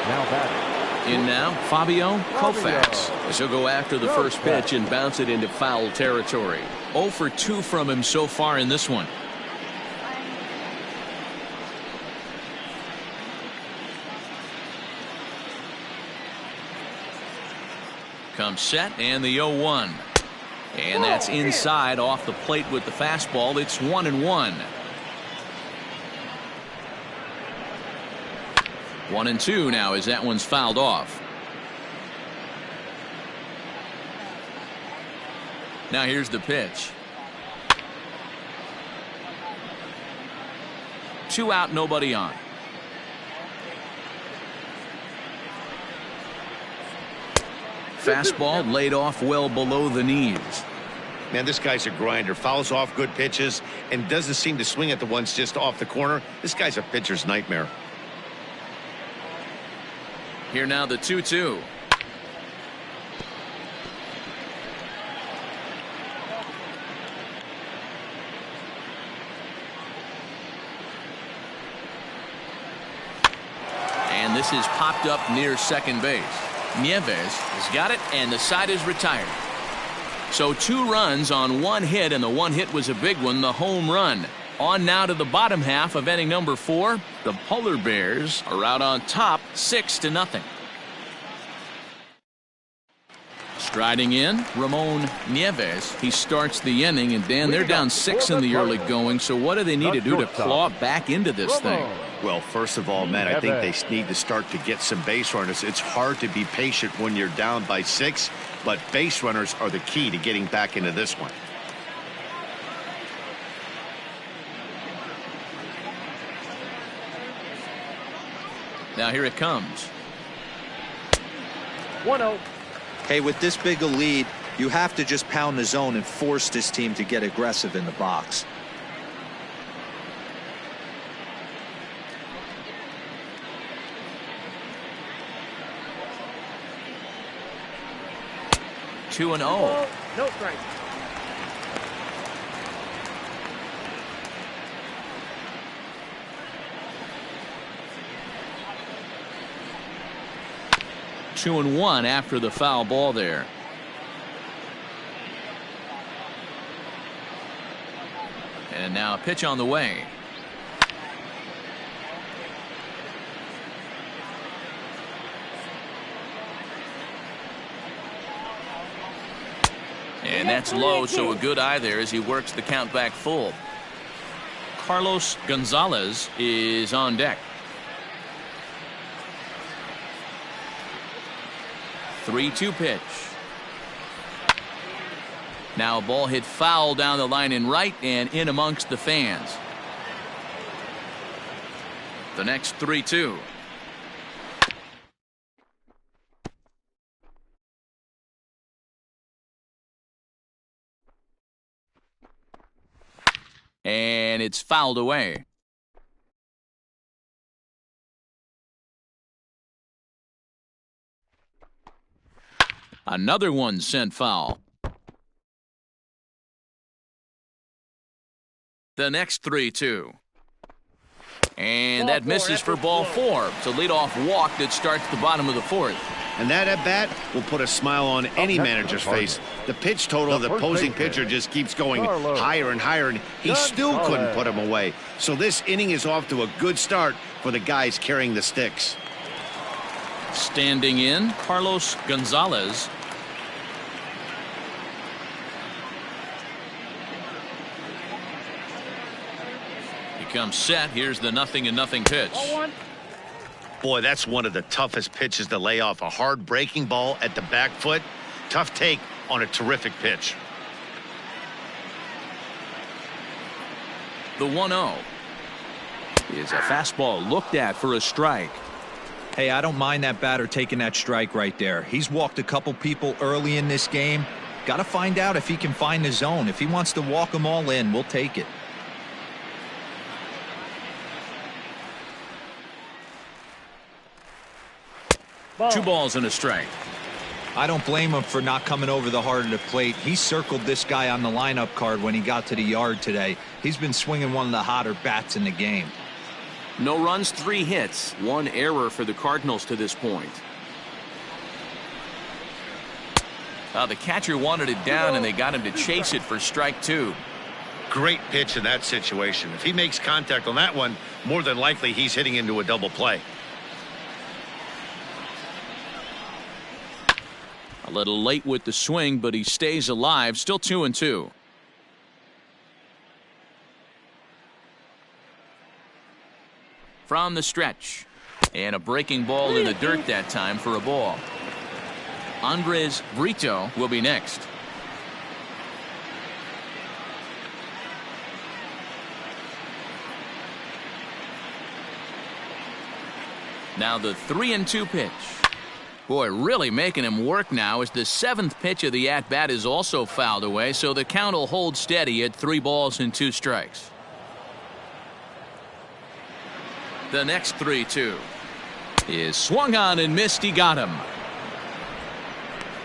Now batting. In now, Fabio Koufax, as he'll go after the first pitch and bounce it into foul territory. 0 for 2 from him so far in this one. Comes set and the 0-1. And that's inside off the plate with the fastball. It's 1-1. 1-2 now as that one's fouled off. Now here's the pitch. 2 out, nobody on. Fastball laid off well below the knees. Man, this guy's a grinder. Fouls off good pitches and doesn't seem to swing at the ones just off the corner. This guy's a pitcher's nightmare. Here now the 2-2. And this is popped up near second base. Nieves has got it, and the side is retired. So 2 runs on 1 hit, and the 1 hit was a big one, the home run. On now to the bottom half of inning number 4. The Polar Bears are out on top, 6-0. Striding in, Ramon Nieves. He starts the inning, and Dan, they're down 6 in the early going. So what do they need to do to claw back into this thing? Well, first of all, Matt, I think they need to start to get some base runners. It's hard to be patient when you're down by 6, but base runners are the key to getting back into this one. Now here it comes. 1-0. Hey, with this big a lead, you have to just pound the zone and force this team to get aggressive in the box. Two and 0. No strike. 2-1 after the foul ball there. And now a pitch on the way. And that's low, so a good eye there as he works the count back full. Carlos Gonzalez is on deck. 3-2 pitch. Now a ball hit foul down the line in right and in amongst the fans. The next 3-2. And it's fouled away. Another one sent foul. The next 3-2. And that misses for ball 4. It's a leadoff walk that starts the bottom of the 4th. And that at-bat will put a smile on any manager's face. The pitch total of the opposing pitcher just keeps going higher and higher, and he still couldn't put him away. So this inning is off to a good start for the guys carrying the sticks. Standing in, Carlos Gonzalez. He comes set. Here's the 0-0 pitch. Boy, that's one of the toughest pitches to lay off. A hard breaking ball at the back foot. Tough take on a terrific pitch. The 1-0 is a fastball looked at for a strike. Hey, I don't mind that batter taking that strike right there. He's walked a couple people early in this game. Got to find out if he can find the zone. If he wants to walk them all in, we'll take it. Two balls and a strike. I don't blame him for not coming over the heart of the plate. He circled this guy on the lineup card when he got to the yard today. He's been swinging one of the hotter bats in the game. No runs, 3 hits, 1 error for the Cardinals to this point. The catcher wanted it down, and they got him to chase it for strike 2. Great pitch in that situation. If he makes contact on that one, more than likely he's hitting into a double play. A little late with the swing, but he stays alive. Still 2-2. From the stretch. And a breaking ball in the dirt that time for a ball. Andres Brito will be next. Now the 3-2 pitch. Boy, really making him work now as the 7th pitch of the at-bat is also fouled away, so the count will hold steady at 3 balls and 2 strikes. The next 3-2 is swung on and missed. He got him.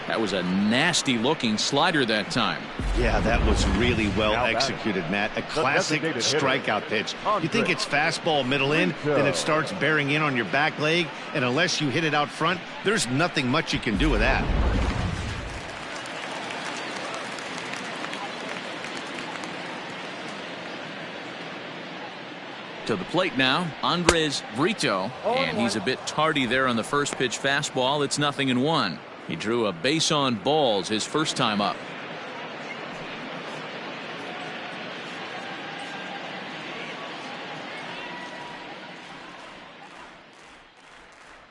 That was a nasty looking slider that time. Yeah, that was really well executed, Matt. A classic strikeout pitch. You think it's fastball middle in, then it starts bearing in on your back leg, and unless you hit it out front, there's nothing much you can do with that. To the plate now, Andres Brito, and he's a bit tardy there on the first pitch fastball. It's 0-1. He drew a base on balls his first time up.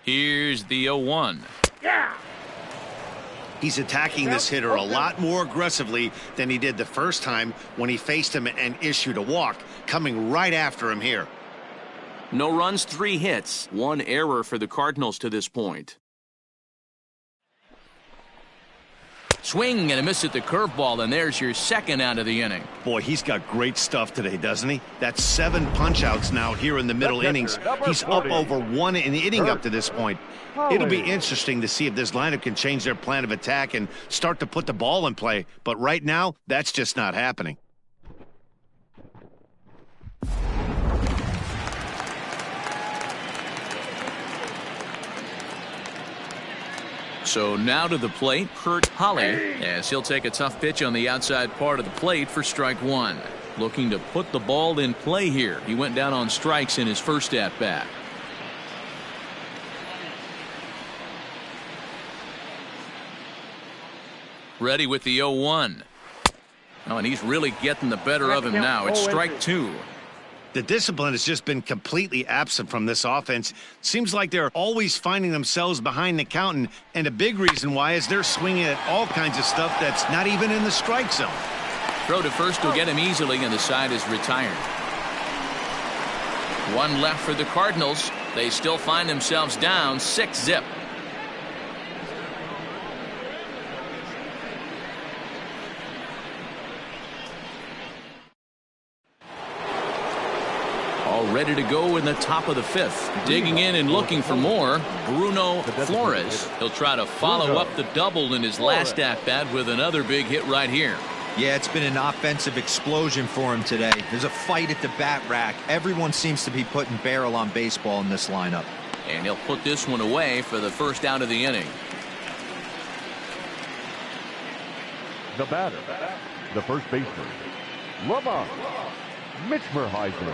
Here's the 0-1. He's attacking this hitter a lot more aggressively than he did the first time when he faced him and issued a walk, coming right after him here. No runs, 3 hits, 1 error for the Cardinals to this point. Swing and a miss at the curveball, and there's your second out of the inning. Boy, he's got great stuff today, doesn't he? That's 7 punch-outs now here in the middle innings. He's up over 1 in the inning up to this point. It'll be interesting to see if this lineup can change their plan of attack and start to put the ball in play. But right now, that's just not happening. So now to the plate, Kurt Holly, as he'll take a tough pitch on the outside part of the plate for strike 1. Looking to put the ball in play here. He went down on strikes in his first at-bat. Ready with the 0-1. Oh, and he's really getting the better of him now. It's strike 2. The discipline has just been completely absent from this offense. Seems like they're always finding themselves behind the count, and a big reason why is they're swinging at all kinds of stuff that's not even in the strike zone. Throw to first will get him easily, and the side is retired. 1 left for the Cardinals. They still find themselves down 6-0. All ready to go in the top of the 5th. Digging in and looking for more, Bruno Flores. He'll try to follow up the double in his last at-bat with another big hit right here. Yeah, it's been an offensive explosion for him today. There's a fight at the bat rack. Everyone seems to be putting barrel on baseball in this lineup. And he'll put this one away for the first out of the inning. The batter, the first baseman, Lamont Mitchmerheisen.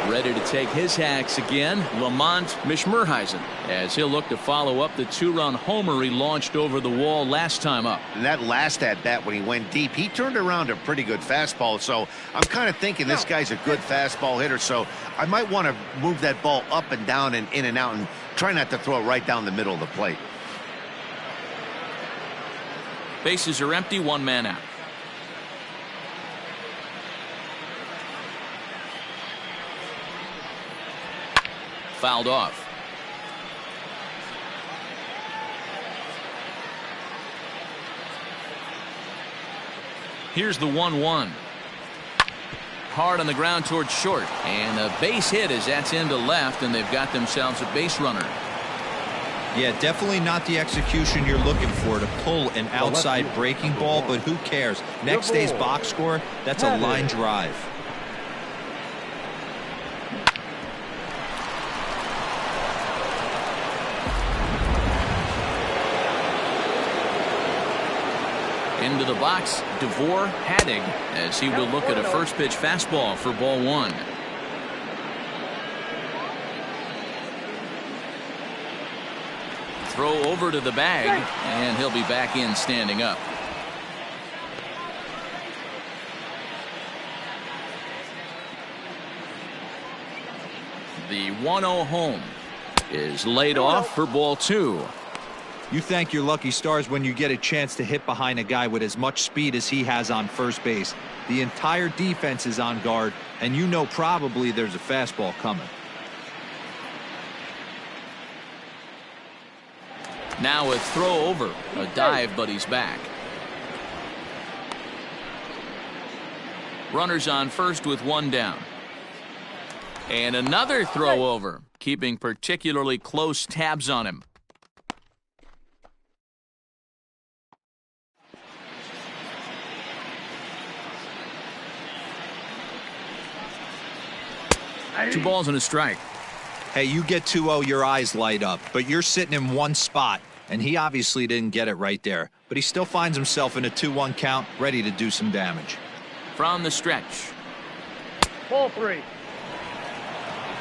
Ready to take his hacks again, Lamont Mitchmerheisen, as he'll look to follow up the 2-run homer he launched over the wall last time up. And that last at-bat when he went deep, he turned around a pretty good fastball. So I'm kind of thinking this guy's a good fastball hitter. So I might want to move that ball up and down and in and out and try not to throw it right down the middle of the plate. Bases are empty, 1 man out. Fouled off. Here's the 1-1. Hard on the ground towards short, and a base hit as that's into left, and they've got themselves a base runner. Yeah, definitely not the execution you're looking for to pull an outside breaking ball, but who cares? Next day's box score, that's a line drive. Into the box, DeVore Hadig, as he will look at a first pitch fastball for ball 1. Throw over to the bag, and he'll be back in standing up. The 1-0 home is laid off for ball 2. You thank your lucky stars when you get a chance to hit behind a guy with as much speed as he has on first base. The entire defense is on guard, and you know probably there's a fastball coming. Now a throw over, a dive, but he's back. Runners on first with 1 down. And another throw over, keeping particularly close tabs on him. Two balls and a strike. Hey, you get 2-0, your eyes light up, but you're sitting in one spot, and he obviously didn't get it right there. But he still finds himself in a 2-1 count, ready to do some damage. From the stretch. Ball 3.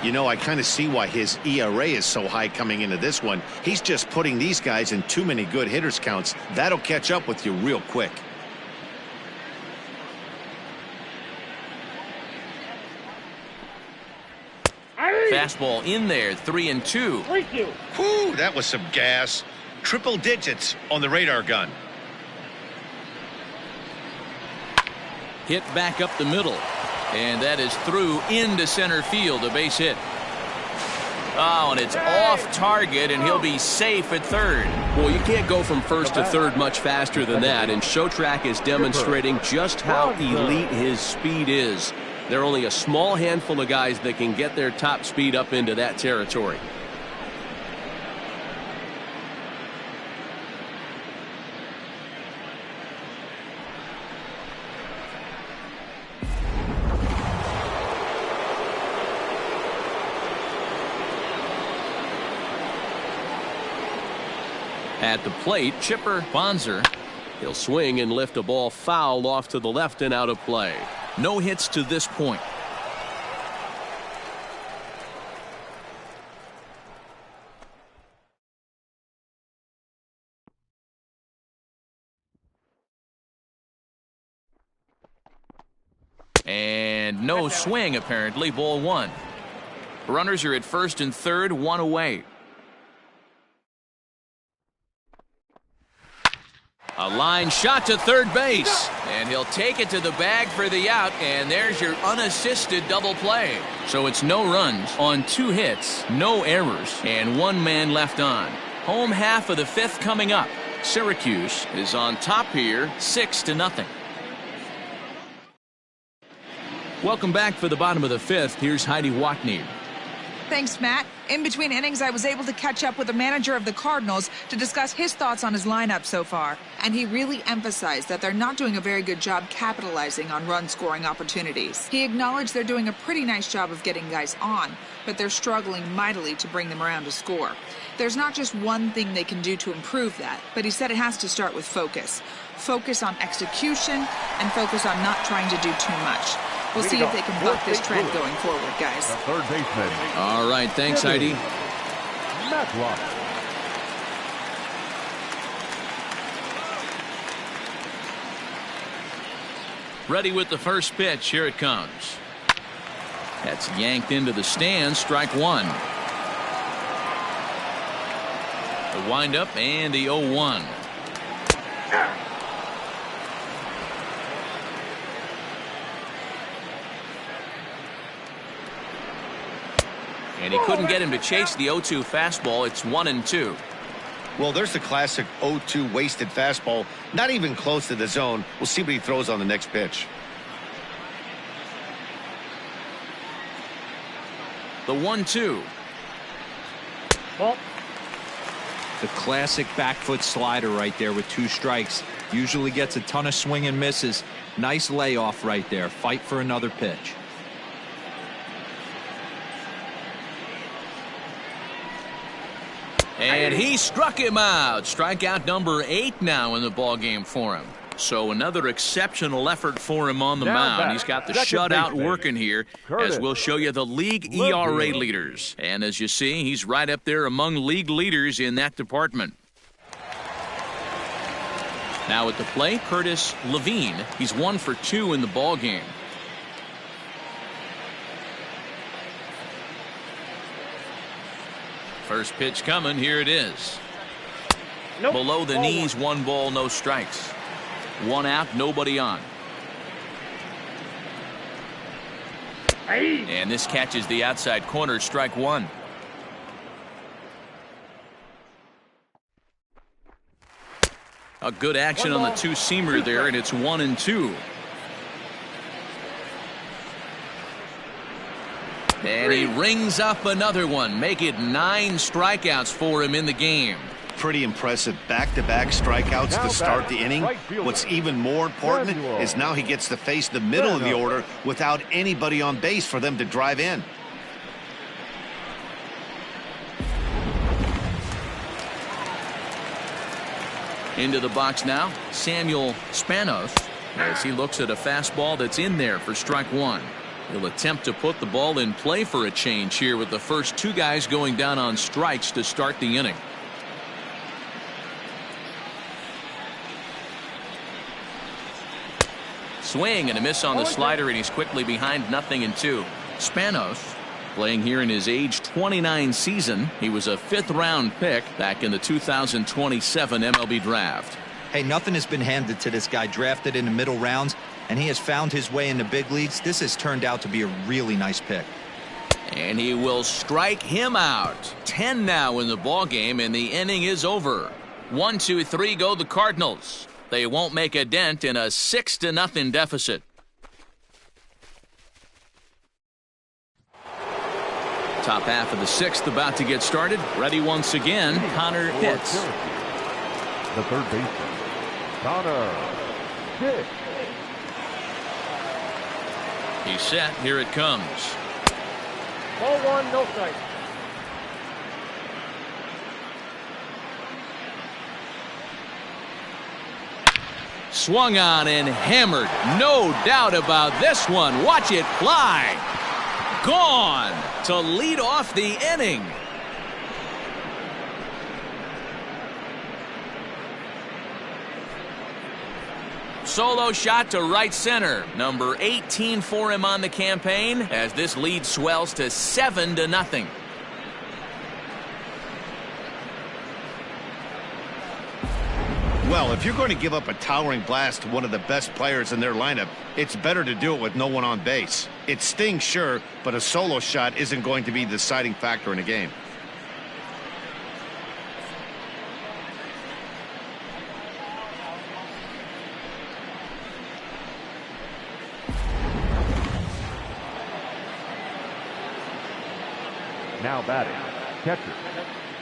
You know, I kind of see why his ERA is so high coming into this one. He's just putting these guys in too many good hitters counts. That'll catch up with you real quick. Fastball in there, 3-2. 3-2. Whew, that was some gas. Triple digits on the radar gun. Hit back up the middle. And that is through into center field, a base hit. Oh, and it's off target, and he'll be safe at third. Well, you can't go from first to third much faster than that, and Showtrack is demonstrating just how elite his speed is. There are only a small handful of guys that can get their top speed up into that territory. At the plate, Chipper Bonser. He'll swing and lift a ball foul off to the left and out of play. No hits to this point. And no swing, apparently. Ball 1. Runners are at first and third, 1 away. A line shot to third base, and he'll take it to the bag for the out, and there's your unassisted double play. So it's no runs on 2 hits, no errors, and 1 man left on. Home half of the 5th coming up. Syracuse is on top here, 6-0. Welcome back for the bottom of the 5th. Here's Heidi Watney. Thanks, Matt. In between innings, I was able to catch up with the manager of the Cardinals to discuss his thoughts on his lineup so far. And he really emphasized that they're not doing a very good job capitalizing on run-scoring opportunities. He acknowledged they're doing a pretty nice job of getting guys on, but they're struggling mightily to bring them around to score. There's not just one thing they can do to improve that, but he said it has to start with focus. Focus on execution and focus on not trying to do too much. We'll see if they can buck this trend going forward, guys. The third baseman. All right, thanks, Heidi. Matlock. Ready with the first pitch. Here it comes. That's yanked into the stands. Strike one. The windup and the 0-1. And he couldn't get him to chase the 0-2 fastball. It's 1-2. Well, there's the classic 0-2 wasted fastball. Not even close to the zone. We'll see what he throws on the next pitch. The 1-2. Ball. The classic back foot slider right there with 2 strikes. Usually gets a ton of swing and misses. Nice layoff right there. Fight for another pitch. And he struck him out. Strikeout number 8 now in the ball game for him. So another exceptional effort for him on the mound. He's got the shutout working here, as we'll show you the league ERA leaders. And as you see, he's right up there among league leaders in that department. Now at the plate, Curtis Levine. He's 1 for 2 in the ball game. First pitch coming. Here it is. Nope. Below the Ball knees, 1 ball, no strikes. 1 out, nobody on. Hey. And this catches the outside corner. Strike 1. A good action on the 2-seamer there, and it's 1-2. And he rings up another one. Make it 9 strikeouts for him in the game. Pretty impressive back-to-back strikeouts to start the inning. What's even more important is now he gets to face the middle of the order without anybody on base for them to drive in. Into the box now, Samuel Spanos, as he looks at a fastball that's in there for strike 1. He'll attempt to put the ball in play for a change here with the first 2 guys going down on strikes to start the inning. Swing and a miss on the slider, and he's quickly behind 0-2. Spanos playing here in his age 29 season. He was a 5th-round pick back in the 2027 MLB draft. Hey, nothing has been handed to this guy. Drafted in the middle rounds, and he has found his way in the big leagues. This has turned out to be a really nice pick. And he will strike him out. 10 now in the ball game, and the inning is over. 1, 2, 3 go the Cardinals. They won't make a dent in a 6-0 deficit. Top half of the 6th about to get started. Ready once again. Connor hits. The third baseman, Connor hits. He's set. Here it comes. Ball 1, no strike. Swung on and hammered. No doubt about this one. Watch it fly. Gone to lead off the inning. Solo shot to right center. Number 18 for him on the campaign as this lead swells to 7-0. Well, if you're going to give up a towering blast to one of the best players in their lineup, it's better to do it with no one on base. It stings, sure, but a solo shot isn't going to be the deciding factor in a game. Now batting, catcher,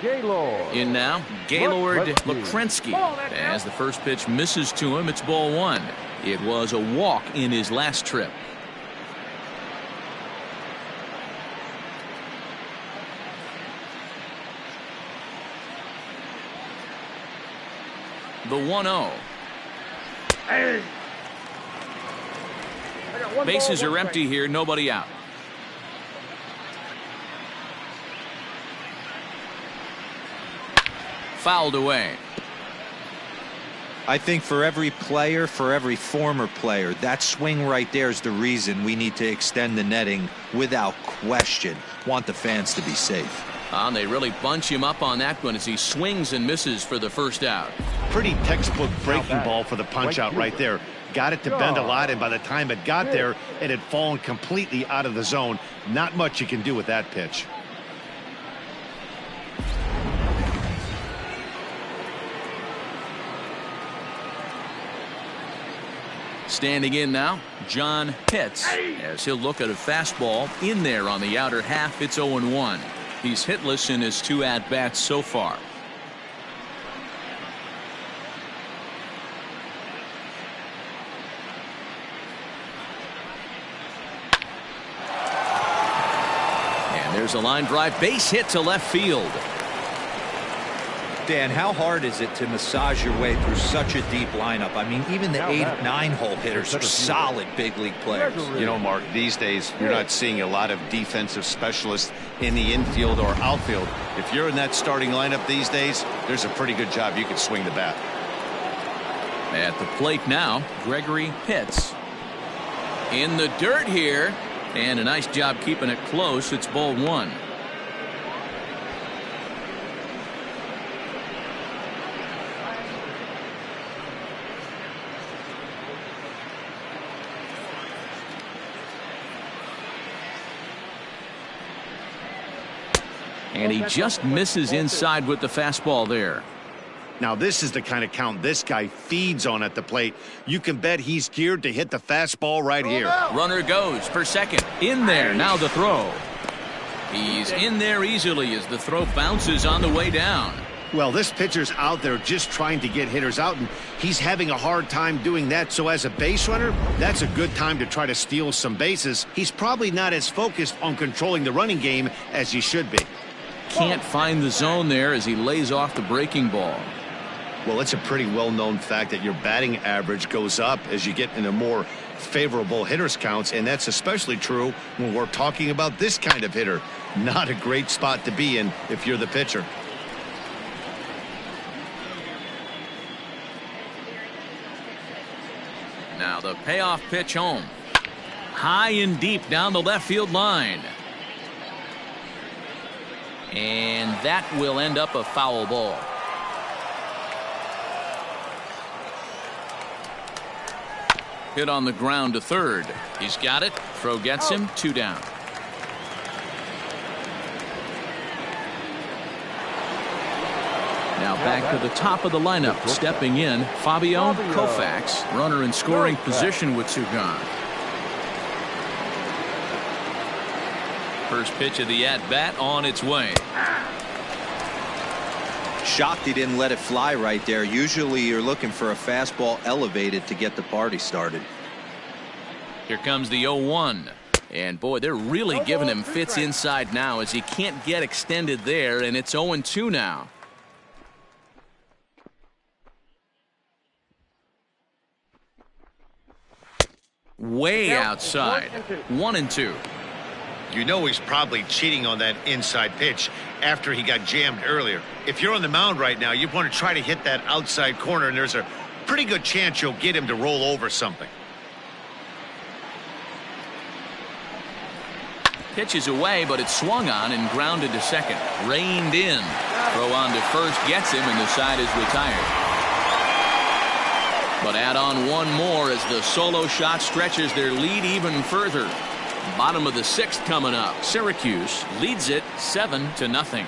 Gaylord. In now, Gaylord Lukrensky. As the first pitch misses to him, it's ball one. It was a walk in his last trip. The 1-0. Hey. Bases are empty here, nobody out. Fouled away. I think for every player, for every former player, that swing right there is the reason we need to extend the netting without question. Want the fans to be safe. They really bunch him up on that one as he swings and misses for the first out. Pretty textbook breaking ball for the punch out right there. Got it to bend a lot, and by the time it got there, it had fallen completely out of the zone. Not much you can do with that pitch. Standing in now, John Pitts, as he'll look at a fastball in there on the outer half. It's 0-1. He's hitless in his 2 at-bats so far. And there's a line drive, base hit to left field. Dan, how hard is it to massage your way through such a deep lineup? I mean, even the 8-9-hole hitters are solid big league players. You know, Mark, these days you're not seeing a lot of defensive specialists in the infield or outfield. If you're in that starting lineup these days, there's a pretty good job you can swing the bat. At the plate now, Gregory Pitts. In the dirt here, and a nice job keeping it close. It's ball one. And he just misses inside with the fastball there. Now this is the kind of count this guy feeds on at the plate. You can bet he's geared to hit the fastball right here. Runner goes for second. In there. Now the throw. He's in there easily as the throw bounces on the way down. Well, this pitcher's out there just trying to get hitters out, and he's having a hard time doing that. So as a base runner, that's a good time to try to steal some bases. He's probably not as focused on controlling the running game as he should be. Can't find the zone there as he lays off the breaking ball. Well, it's a pretty well-known fact that your batting average goes up as you get into more favorable hitters counts, and that's especially true when we're talking about this kind of hitter. Not a great spot to be in if you're the pitcher. Now the payoff pitch home. High and deep down the left field line. And that will end up a foul ball. Hit on the ground to third. He's got it. Throw gets him. 2 down. Now back to the top of the lineup. Stepping in, Fabio Koufax. Runner in scoring position with 2 gone. First pitch of the at-bat on its way. Shocked he didn't let it fly right there. Usually you're looking for a fastball elevated to get the party started. Here comes the 0-1. And boy, they're really giving him fits inside now as he can't get extended there, and it's 0-2 now. Way outside. 1-2. You know he's probably cheating on that inside pitch after he got jammed earlier. If you're on the mound right now, you want to try to hit that outside corner, and there's a pretty good chance you'll get him to roll over something. Pitch is away, but it's swung on and grounded to second. Reined in. Throw on to first gets him, and the side is retired. But add on one more as the solo shot stretches their lead even further. Bottom of the 6th coming up. Syracuse leads it 7-0.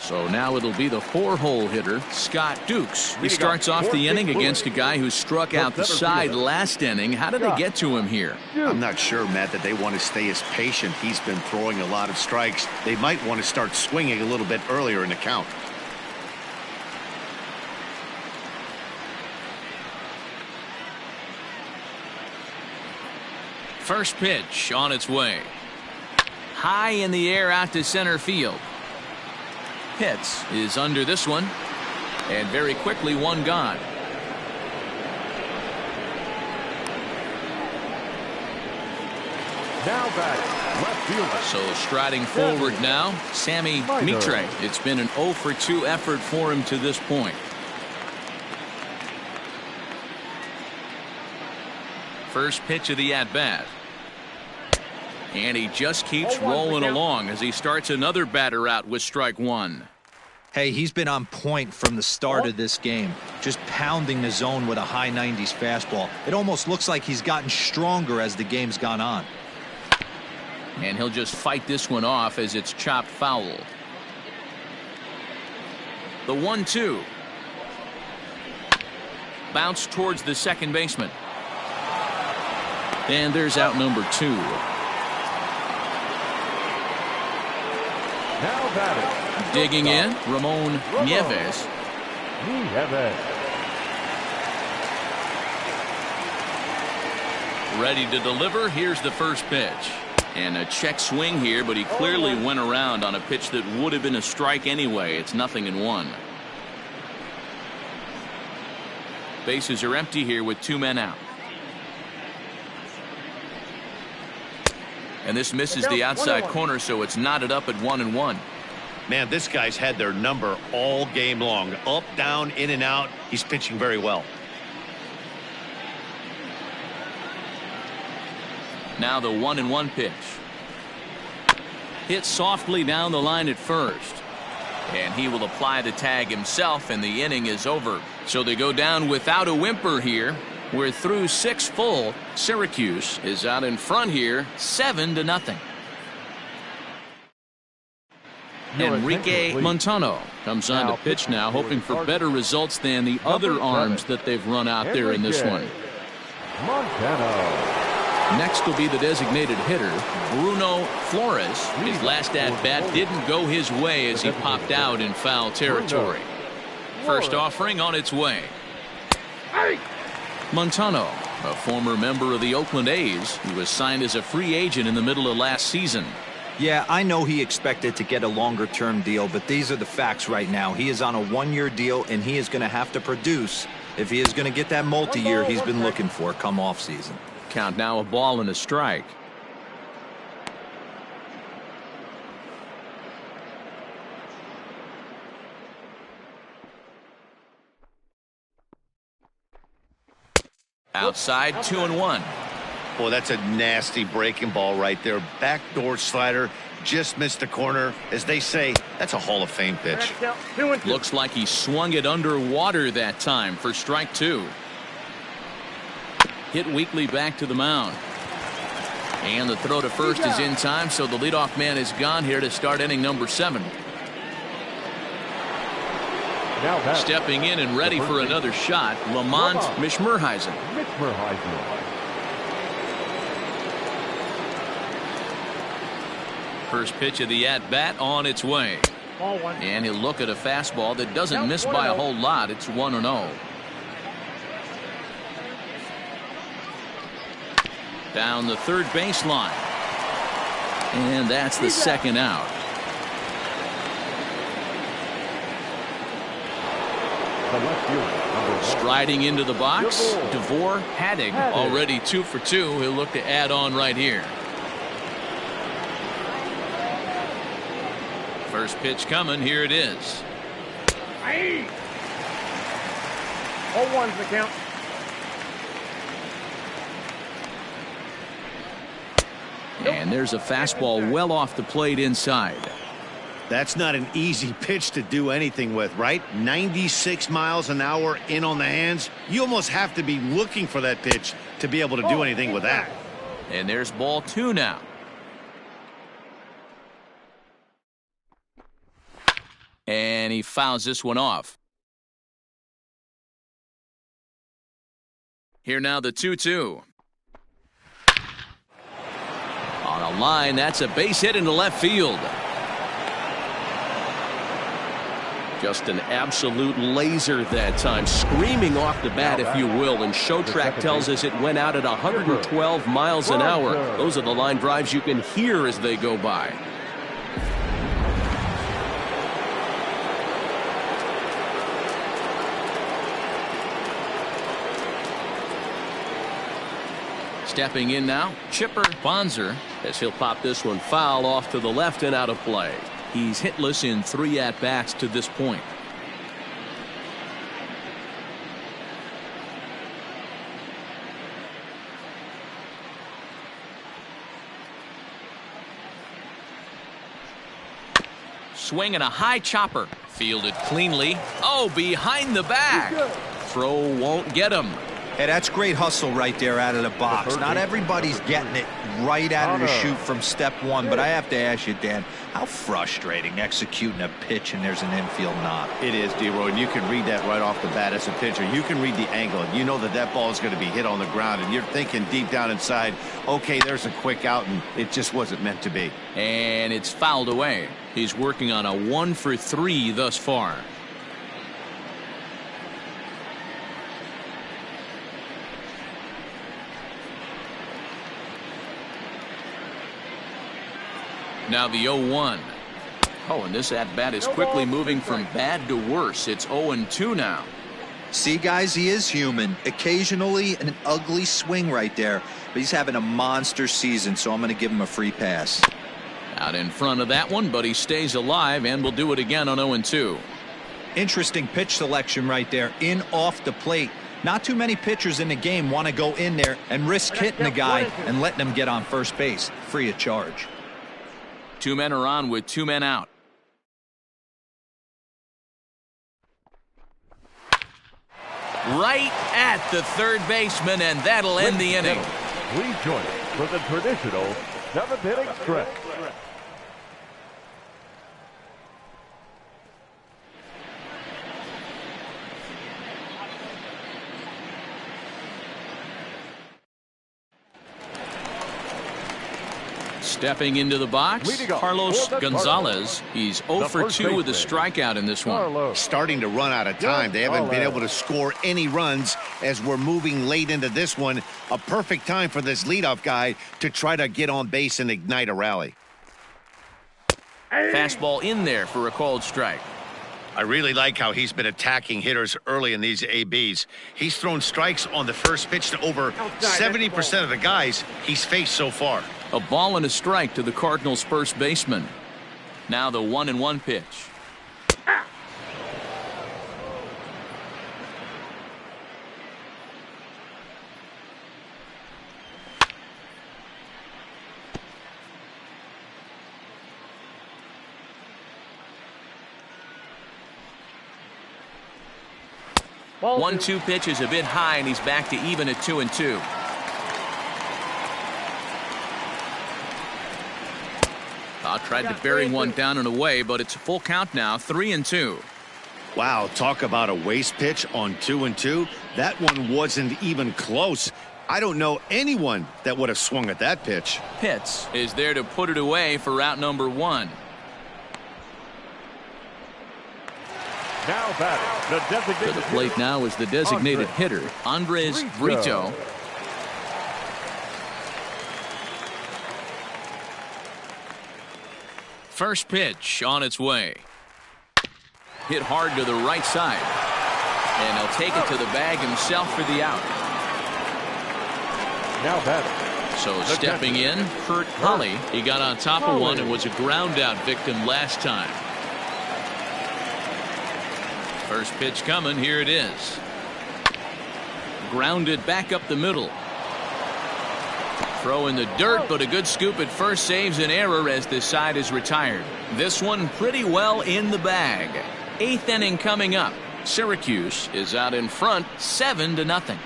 So now it'll be the 4-hole hitter, Scott Dukes. He starts off the inning against a guy who struck out the side last inning. How did they get to him here? I'm not sure, Matt, that they want to stay as patient. He's been throwing a lot of strikes. They might want to start swinging a little bit earlier in the count. First pitch on its way. High in the air out to center field. Pitts is under this one, and very quickly one gone. Now back, left fielder. So striding forward now, Sammy Mitre. It's been an 0 for 2 effort for him to this point. First pitch of the at-bat. And he just keeps rolling along as he starts another batter out with strike one. Hey, he's been on point from the start of this game, just pounding the zone with a high 90s fastball. It almost looks like he's gotten stronger as the game's gone on. And he'll just fight this one off as it's chopped foul. The 1-2. Bounce towards the second baseman. And there's out number 2. Now batting. Digging in, Ramon Nieves. Ready to deliver. Here's the first pitch. And a check swing here, but he clearly went around on a pitch that would have been a strike anyway. It's 0-1. Bases are empty here with 2 men out. And this misses the outside corner, so it's knotted up at 1-1. Man, this guy's had their number all game long. Up, down, in and out. He's pitching very well. Now the 1-1 pitch. Hit softly down the line at first. And he will apply the tag himself, and the inning is over. So they go down without a whimper here. We're through 6 full. Syracuse is out in front here, 7-0. Enrique Montano comes on to pitch now, hoping for better results than the other arms that they've run out there in this one. Next will be the designated hitter, Bruno Flores. His last at-bat didn't go his way as he popped out in foul territory. First offering on its way. Montano, a former member of the Oakland A's, who was signed as a free agent in the middle of last season. Yeah, I know he expected to get a longer-term deal, but these are the facts right now. He is on a 1-year deal, and he is going to have to produce if he is going to get that multi-year he's been looking for come off-season. Count now, a ball and a strike. Outside, 2-1. Boy, that's a nasty breaking ball right there. Backdoor slider, just missed the corner. As they say, that's a Hall of Fame pitch. Looks like he swung it underwater that time for strike 2. Hit weakly back to the mound. And the throw to first is in time, so the leadoff man is gone here to start inning number 7. Stepping in and ready for another shot, Lamont Mishmerheisen. First pitch of the at-bat on its way. And he'll look at a fastball that doesn't miss by a whole lot. It's 1-0. Down the third baseline. And that's the second out. Striding into the box, DeVore Haddock, already 2 for 2. He'll look to add on right here. First pitch coming. Here it is. 0-1's the count. And there's a fastball well off the plate inside. That's not an easy pitch to do anything with, right? 96 miles an hour in on the hands. You almost have to be looking for that pitch to be able to do anything with that. And there's ball 2 now. And he fouls this one off. Here now the 2-2. On a line, that's a base hit into left field. Just an absolute laser that time, screaming off the bat, if you will. And ShowTrack tells us it went out at 112 miles an hour. Those are the line drives you can hear as they go by. Stepping in now, Chipper Bonser, as he'll pop this one foul off to the left and out of play. He's hitless in 3 at-bats to this point. Swinging a high chopper. Fielded cleanly. Oh, behind the back. Throw won't get him. Hey, that's great hustle right there out of the box. Not everybody's getting it right out of the chute from step one, but I have to ask you, Dan, how frustrating executing a pitch and there's an infield knock. It is, D-Roy, and you can read that right off the bat as a pitcher. You can read the angle, and you know that that ball is going to be hit on the ground, and you're thinking deep down inside, okay, there's a quick out, and it just wasn't meant to be. And it's fouled away. He's working on a 1-for-3 thus far. Now the 0-1. Oh, and this at-bat is quickly moving from bad to worse. It's 0-2 now. See, guys, he is human. Occasionally an ugly swing right there, but he's having a monster season, so I'm going to give him a free pass. Out in front of that one, but he stays alive and will do it again on 0-2. Interesting pitch selection right there, in off the plate. Not too many pitchers in the game want to go in there and risk hitting the guy and letting him get on first base, free of charge. 2 men are on with 2 men out. Right at the third baseman, and that'll end the inning. Please join us for the traditional 7th inning stretch. Stepping into the box, Carlos Gonzalez. He's 0-for-2 with a strikeout in this one. Starting to run out of time. They haven't been able to score any runs as we're moving late into this one. A perfect time for this leadoff guy to try to get on base and ignite a rally. Fastball in there for a called strike. I really like how he's been attacking hitters early in these ABs. He's thrown strikes on the first pitch to over 70% of the guys he's faced so far. A ball and a strike to the Cardinals' first baseman. Now the 1-1 pitch. Ball 1-2 pitch is a bit high, and he's back to even at 2-2. Tried to bury one down and away, but it's a full count now, 3-2. Wow, talk about a waste pitch on 2-2. That one wasn't even close. I don't know anyone that would have swung at that pitch. Pitts is there to put it away for route number 1. Now batting, the designated To the plate now is the designated hitter, Andres Brito. First pitch on its way. Hit hard to the right side. And he'll take it to the bag himself for the out. Now batting. So stepping in, Kurt Holly. He got on top of one and was a ground out victim last time. First pitch coming. Here it is. Grounded back up the middle. Throw in the dirt, but a good scoop at first saves an error as this side is retired. This one pretty well in the bag. 8th inning coming up. Syracuse is out in front, 7-0.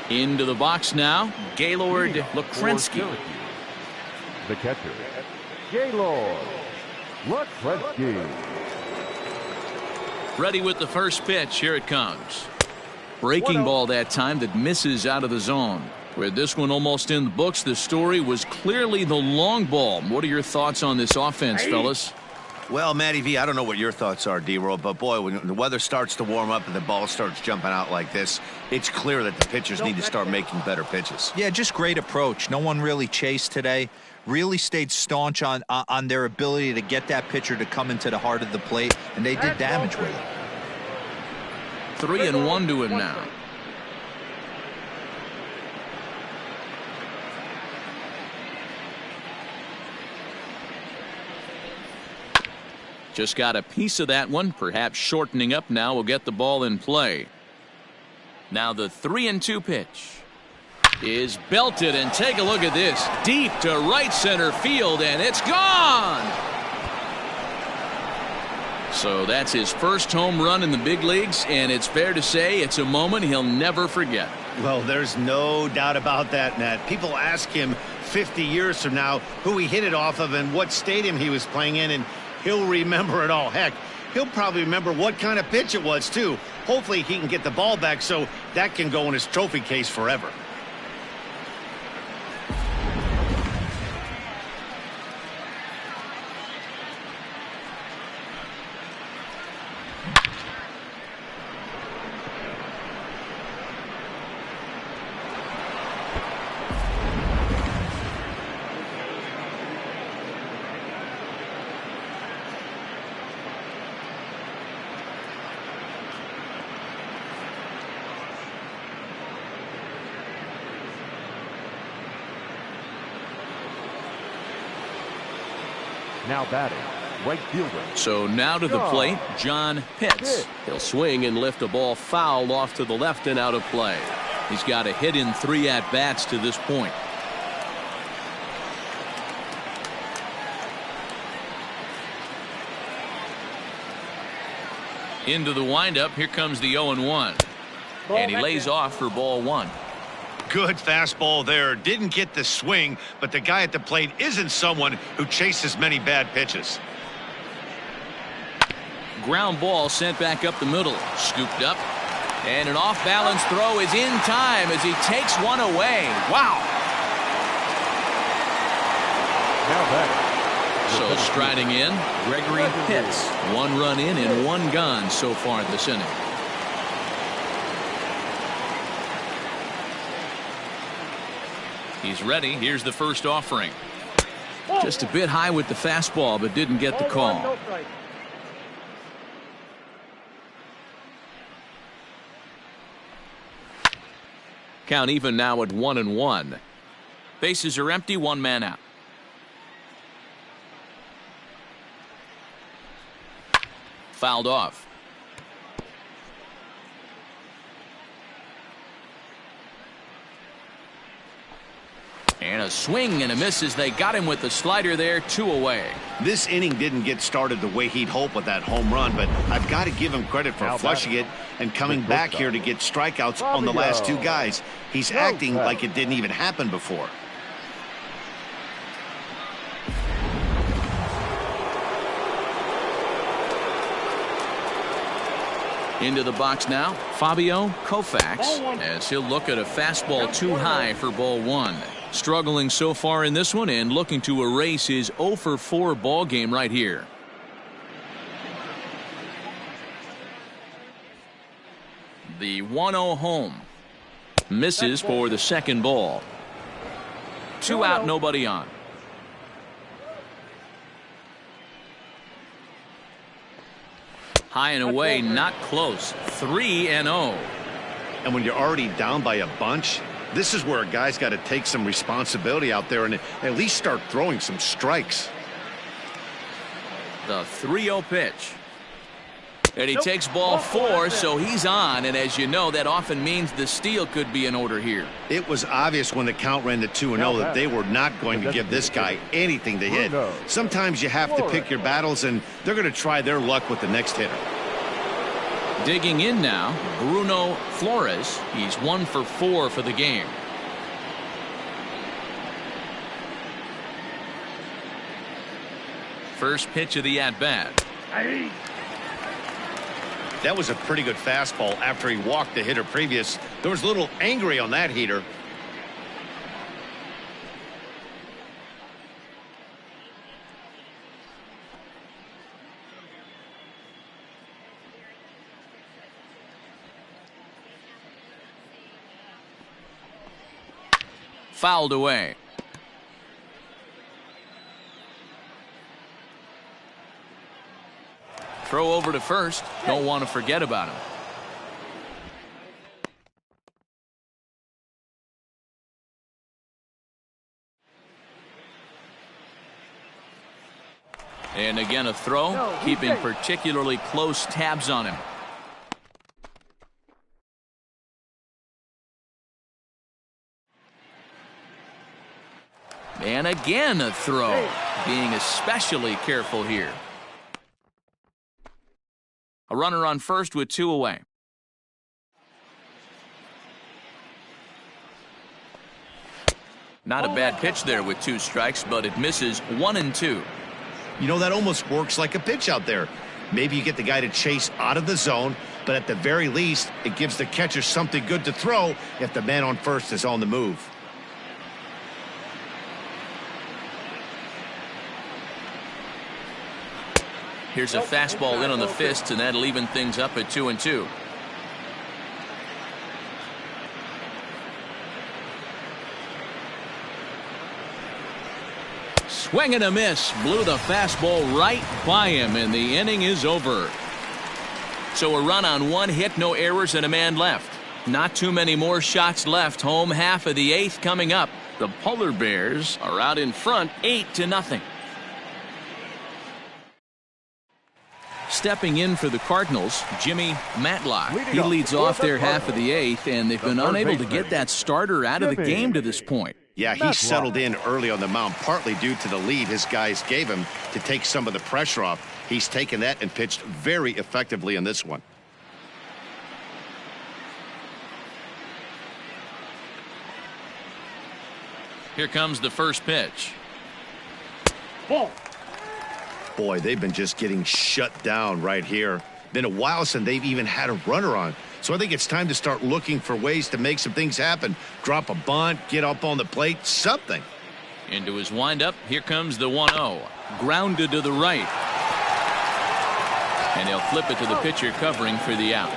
Into the box now, Gaylord Lukrensky. The catcher, Gaylord. Gretzky. Ready with the first pitch. Here it comes. Breaking ball that time that misses out of the zone. With this one almost in the books, the story was clearly the long ball. What are your thoughts on this offense, fellas? Well, Matty V, I don't know what your thoughts are, D-Roll, but boy, when the weather starts to warm up and the ball starts jumping out like this, it's clear that the pitchers need to start making better pitches. Yeah, just great approach. No one really chased today. Really stayed staunch on their ability to get that pitcher to come into the heart of the plate, and they did damage with it. 3-1 to him now. Just got a piece of that one, perhaps shortening up now will get the ball in play. Now the 3-2 pitch is belted, and take a look at this. Deep to right center field, and it's gone. So that's his first home run in the big leagues, and it's fair to say it's a moment he'll never forget. Well, there's no doubt about that, Matt. People ask him 50 years from now who he hit it off of and what stadium he was playing in, and he'll remember it all. Heck, he'll probably remember what kind of pitch it was, too. Hopefully he can get the ball back so that can go in his trophy case forever. Now batting, right fielder. So now to the plate, John Pitts. He'll swing and lift a ball foul off to the left and out of play. He's got a hit in 3 at-bats to this point. Into the windup. Here comes the 0-1. And he lays off for ball 1. Good fastball there. Didn't get the swing, but the guy at the plate isn't someone who chases many bad pitches. Ground ball sent back up the middle. Scooped up. And an off-balance throw is in time as he takes one away. Wow. Now batting. So striding in, Gregory Pitts. 1 run in and 1 gone so far this inning. He's ready. Here's the first offering. Just a bit high with the fastball, but didn't get the call. Count even now at 1-1. Bases are empty, 1 man out. Fouled off. And a swing and a miss as they got him with the slider there, 2 away. This inning didn't get started the way he'd hoped with that home run, but I've got to give him credit for flushing it and coming back here to get strikeouts on the last 2 guys. He's acting like it didn't even happen before. Into the box now, Fabio Koufax, as he'll look at a fastball too high for ball 1. Struggling so far in this one and looking to erase his 0-for-4 ball game right here. The 1-0 home. Misses for the second ball. 2 out, nobody on. High and away, not close. 3-0. And when you're already down by a bunch, this is where a guy's got to take some responsibility out there and at least start throwing some strikes. The 3-0 pitch. And he takes ball 4, so he's on. And as you know, that often means the steal could be in order here. It was obvious when the count ran to 2-0 that they were not going to give this guy anything to hit. Sometimes you have to pick your battles, and they're going to try their luck with the next hitter. Digging in now, Bruno Flores. He's 1-for-4 for the game. First pitch of the at-bat. That was a pretty good fastball after he walked the hitter previous. There was a little angry on that heater. Fouled away. Throw over to first. Don't want to forget about him. And again a throw, keeping particularly close tabs on him. And again a throw, being especially careful here. A runner on first with 2 away. Not a bad pitch there with 2 strikes, but it misses 1 and 2. You know, that almost works like a pitch out there. Maybe you get the guy to chase out of the zone, but at the very least, it gives the catcher something good to throw if the man on first is on the move. Here's a fastball in on the fists, and that'll even things up at 2 and 2. Swing and a miss. Blew the fastball right by him, and the inning is over. So a run on 1 hit, no errors, and a man left. Not too many more shots left. Home half of the 8th coming up. The Polar Bears are out in front 8-0. Stepping in for the Cardinals, Jimmy Matlock. He leads off their half of the 8th, and they've been unable to get that starter out of the game to this point. Yeah, he settled in early on the mound, partly due to the lead his guys gave him to take some of the pressure off. He's taken that and pitched very effectively in this one. Here comes the first pitch. Ball. Boy, they've been just getting shut down right here. Been a while since they've even had a runner on. So I think it's time to start looking for ways to make some things happen. Drop a bunt, get up on the plate, something. Into his windup, here comes the 1-0. Grounded to the right. And he'll flip it to the pitcher covering for the out.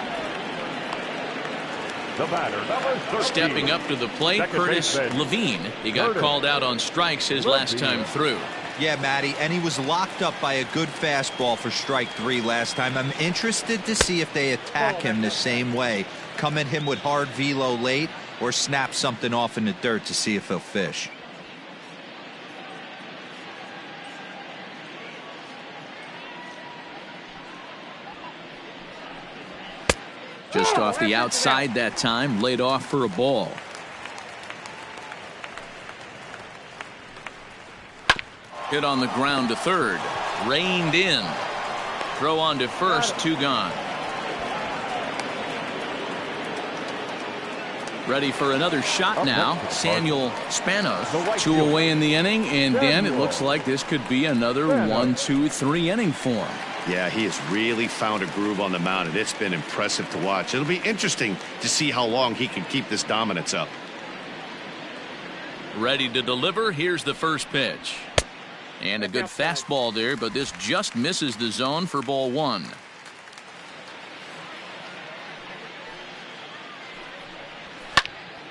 The batter, number 13. Stepping up to the plate, Curtis Levine. He got called out on strikes his last time through. Yeah, Matty, and he was locked up by a good fastball for strike 3 last time. I'm interested to see if they attack him the same way. Come at him with hard velo late or snap something off in the dirt to see if he'll fish. Just off the outside that time, laid off for a ball. Hit on the ground to third. Reined in. Throw on to first, 2 gone. Ready for another shot now. Samuel Spanos. 2 away in the inning, and Dan, it looks like this could be another 1-2-3 inning for him. Yeah, he has really found a groove on the mound, and it's been impressive to watch. It'll be interesting to see how long he can keep this dominance up. Ready to deliver. Here's the first pitch. And a good fastball there, but this just misses the zone for ball 1.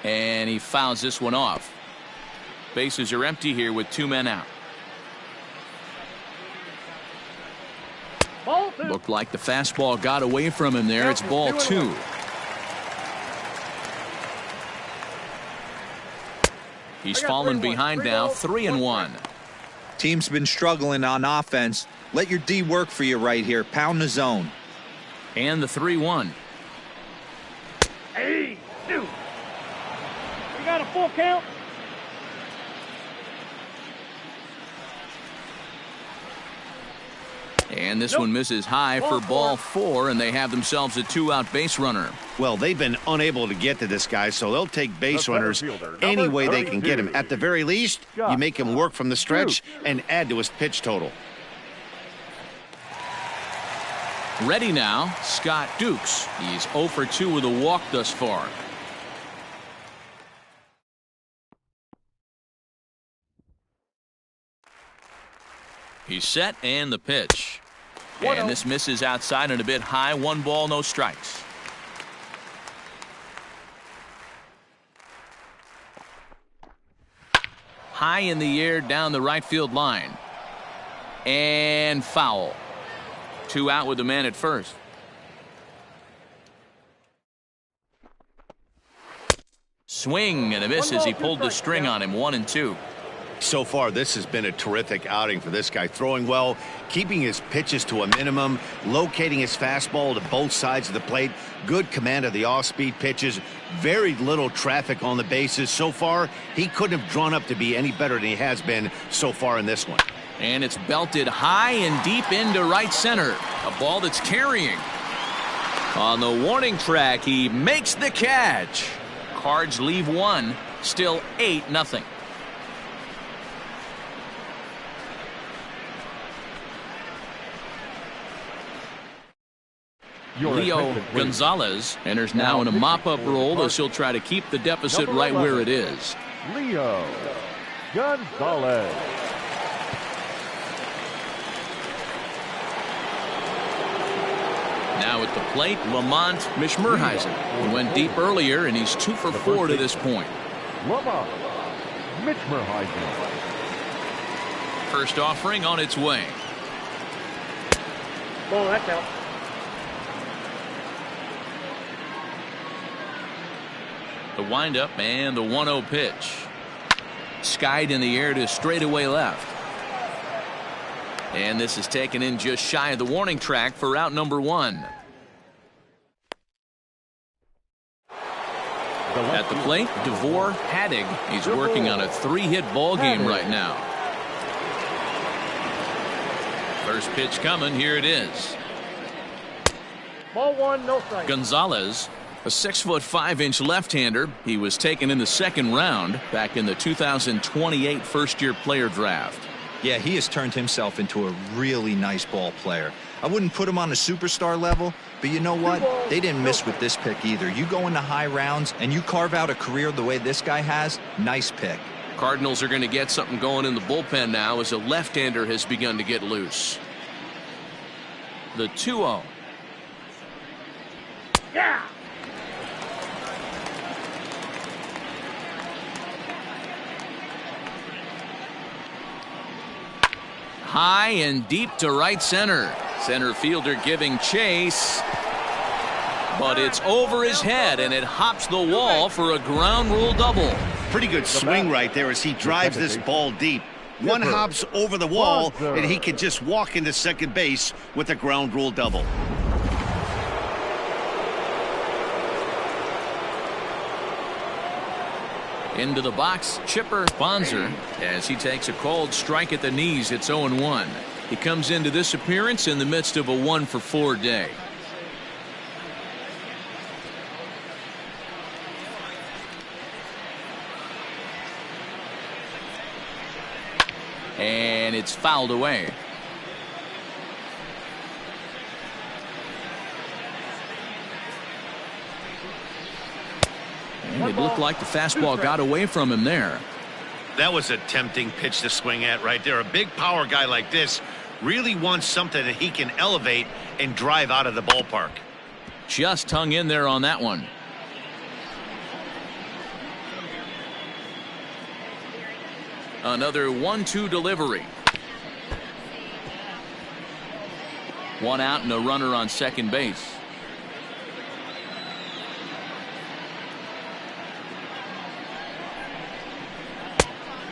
And he fouls this one off. Bases are empty here with 2 men out. Looked like the fastball got away from him there. It's ball 2. He's fallen behind now, 3-1. Team's been struggling on offense. Let your D work for you right here. Pound the zone. And the 3-1. Hey, dude. We got a full count. And this one misses high for ball 4, and they have themselves a 2-out base runner. Well, they've been unable to get to this guy, so they'll take base runners any way they can get him. At the very least, you make him work from the stretch and add to his pitch total. Ready now, Scott Dukes. He's 0 for 2 with a walk thus far. He's set and the pitch. And this misses outside and a bit high. 1 ball, no strikes. High in the air down the right field line. And foul. 2 out with the man at first. Swing and a miss as he pulled the string on him. 1-2. So far, this has been a terrific outing for this guy. Throwing well, keeping his pitches to a minimum, locating his fastball to both sides of the plate. Good command of the off-speed pitches. Very little traffic on the bases. So far, he couldn't have drawn up to be any better than he has been so far in this one. And it's belted high and deep into right center. A ball that's carrying. On the warning track, he makes the catch. Cards leave 1. Still 8-0. Leo Gonzalez enters now in a mop-up role as he'll try to keep the deficit right where it is. Leo Gonzalez. Now at the plate, Lamont Mishmerheisen. He went deep earlier, and he's 2 for 4 to this point. Lamont Mishmerheisen. First offering on its way. Oh, that's out. The windup and the 1-0 pitch. Skied in the air to straightaway left. And this is taken in just shy of the warning track for out number 1. At the plate, Devore Haddig. He's working on a 3-hit ball game right now. First pitch coming. Here it is. Ball 1, no strike. Gonzalez, a 6'5" left-hander. He was taken in the 2nd round back in the 2028 first-year player draft. Yeah, he has turned himself into a really nice ball player. I wouldn't put him on a superstar level, but you know what? They didn't miss with this pick either. You go into high rounds and you carve out a career the way this guy has, nice pick. Cardinals are going to get something going in the bullpen now as a left-hander has begun to get loose. The 2-0. Yeah. High and deep to right center. Center fielder giving chase. But it's over his head, and it hops the wall for a ground rule double. Pretty good swing right there as he drives this ball deep. One hops over the wall, and he can just walk into second base with a ground rule double. Into the box, Chipper Bonser, as he takes a cold strike at the knees. It's 0-1. He comes into this appearance in the midst of a 1-for-4 day. And it's fouled away. And it looked like the fastball got away from him there. That was a tempting pitch to swing at right there. A big power guy like this really wants something that he can elevate and drive out of the ballpark. Just hung in there on that one. Another 1-2 delivery. 1 out and a runner on second base.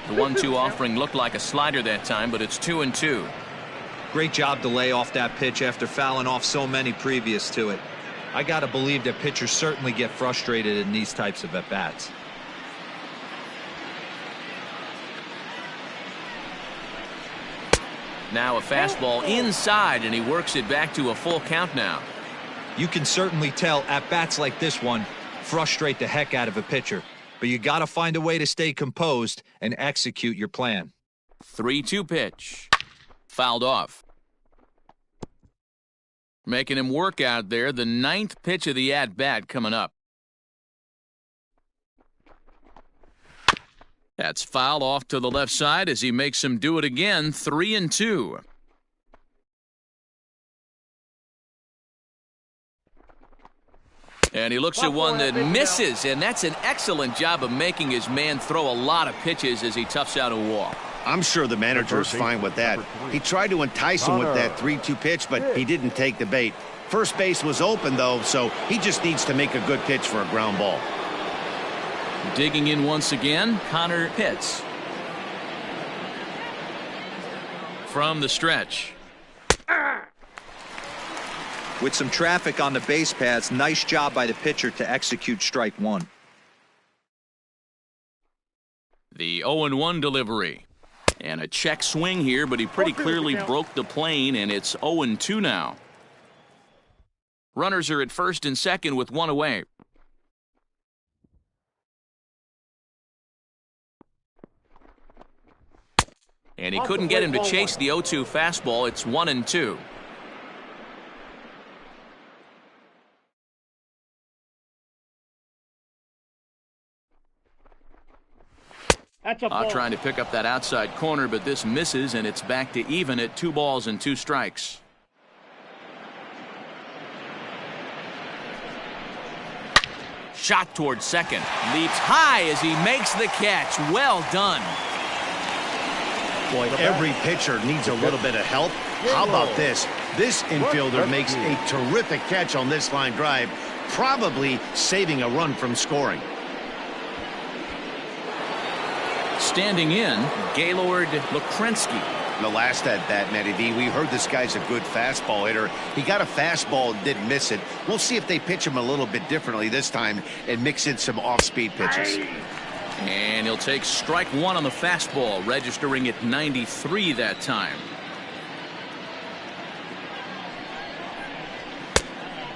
The 1-2 offering looked like a slider that time, but it's 2-2. Great job to lay off that pitch after fouling off so many previous to it. I got to believe that pitchers certainly get frustrated in these types of at-bats. Now a fastball inside, and he works it back to a full count now. You can certainly tell at-bats like this one frustrate the heck out of a pitcher. But you got to find a way to stay composed and execute your plan. 3-2 pitch. Fouled off. Making him work out there. The 9th pitch of the at-bat coming up. That's fouled off to the left side as he makes him do it again. 3-2. And he looks at one that misses, and that's an excellent job of making his man throw a lot of pitches as he toughs out a walk. I'm sure the manager is fine with that. He tried to entice him with that 3-2 pitch, but he didn't take the bait. First base was open, though, so he just needs to make a good pitch for a ground ball. Digging in once again, Connor Pitts. From the stretch. With some traffic on the base paths, nice job by the pitcher to execute strike one. The 0-1 delivery. And a check swing here, but he pretty clearly broke the plane, and it's 0-2 now. Runners are at first and second with one away. And he couldn't get him to chase the 0-2 fastball. It's 1-2. Trying to pick up that outside corner, but this misses, and it's back to even at 2 balls and 2 strikes. Shot towards second. Leaps high as he makes the catch. Well done. Boy, every pitcher needs a little bit of help. How about this? This infielder makes a terrific catch on this line drive, probably saving a run from scoring. Standing in, Gaylord Lukrensky. The last at bat, Matty V, we heard this guy's a good fastball hitter. He got a fastball and didn't miss it. We'll see if they pitch him a little bit differently this time and mix in some off-speed pitches. And he'll take strike one on the fastball, registering at 93 that time.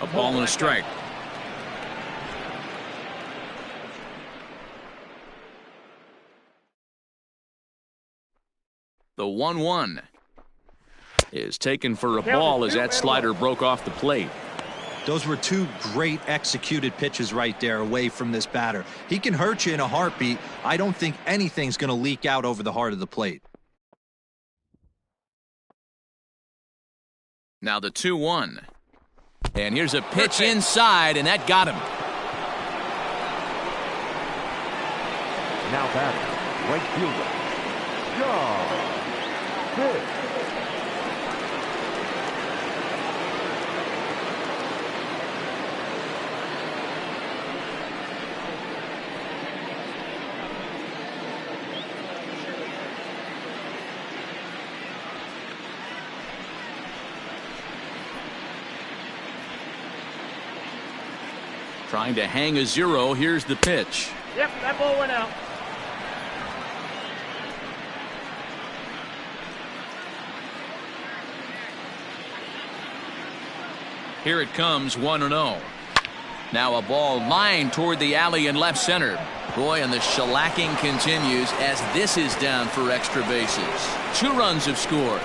A ball and a strike. The 1-1 is taken for a ball as that slider broke off the plate. Those were 2 great executed pitches right there away from this batter. He can hurt you in a heartbeat. I don't think anything's going to leak out over the heart of the plate. Now the 2-1. And here's a pitch inside, and that got him. Now batting, right fielder, John Pitts. Trying to hang a 0. Here's the pitch. Yep, that ball went out. Here it comes, 1-0. Now a ball lined toward the alley in left center. Boy, and the shellacking continues as this is down for extra bases. 2 runs have scored.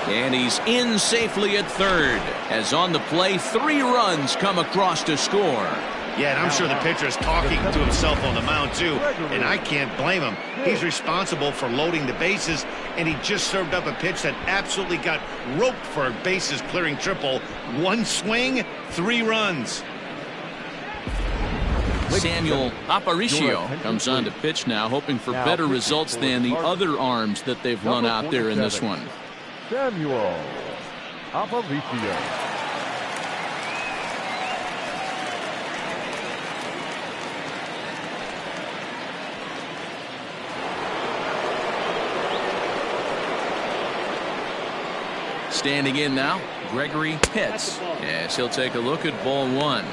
And he's in safely at third, as on the play 3 runs come across to score. Yeah, and I'm sure the pitcher is talking to himself on the mound, too, and I can't blame him. He's responsible for loading the bases, and he just served up a pitch that absolutely got roped for a bases-clearing triple. 1 swing, 3 runs. Samuel Aparicio comes on to pitch now, hoping for better results than the other arms that they've run out there in this one. Samuel Aparicio. Standing in now, Gregory Pitts. Yes, he'll take a look at ball 1.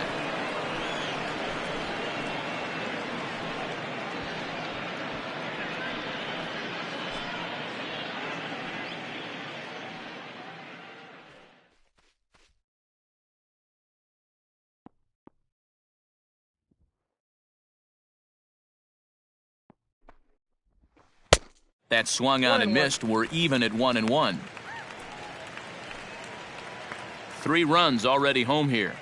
That swung on and missed. We're even at 1-1. 3 runs already home here.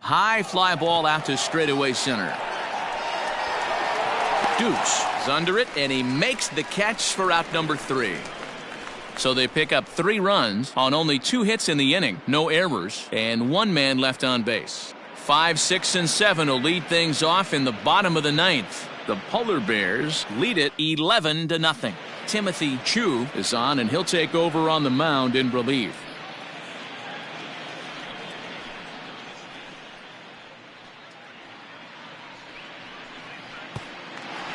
High fly ball out to straightaway center. Deuce is under it, and he makes the catch for out number 3. So they pick up 3 runs on only 2 hits in the inning, no errors, and 1 man left on base. 5, 6, and 7 will lead things off in the bottom of the 9th. The Polar Bears lead it 11-0. Timothy Chu is on, and he'll take over on the mound in relief.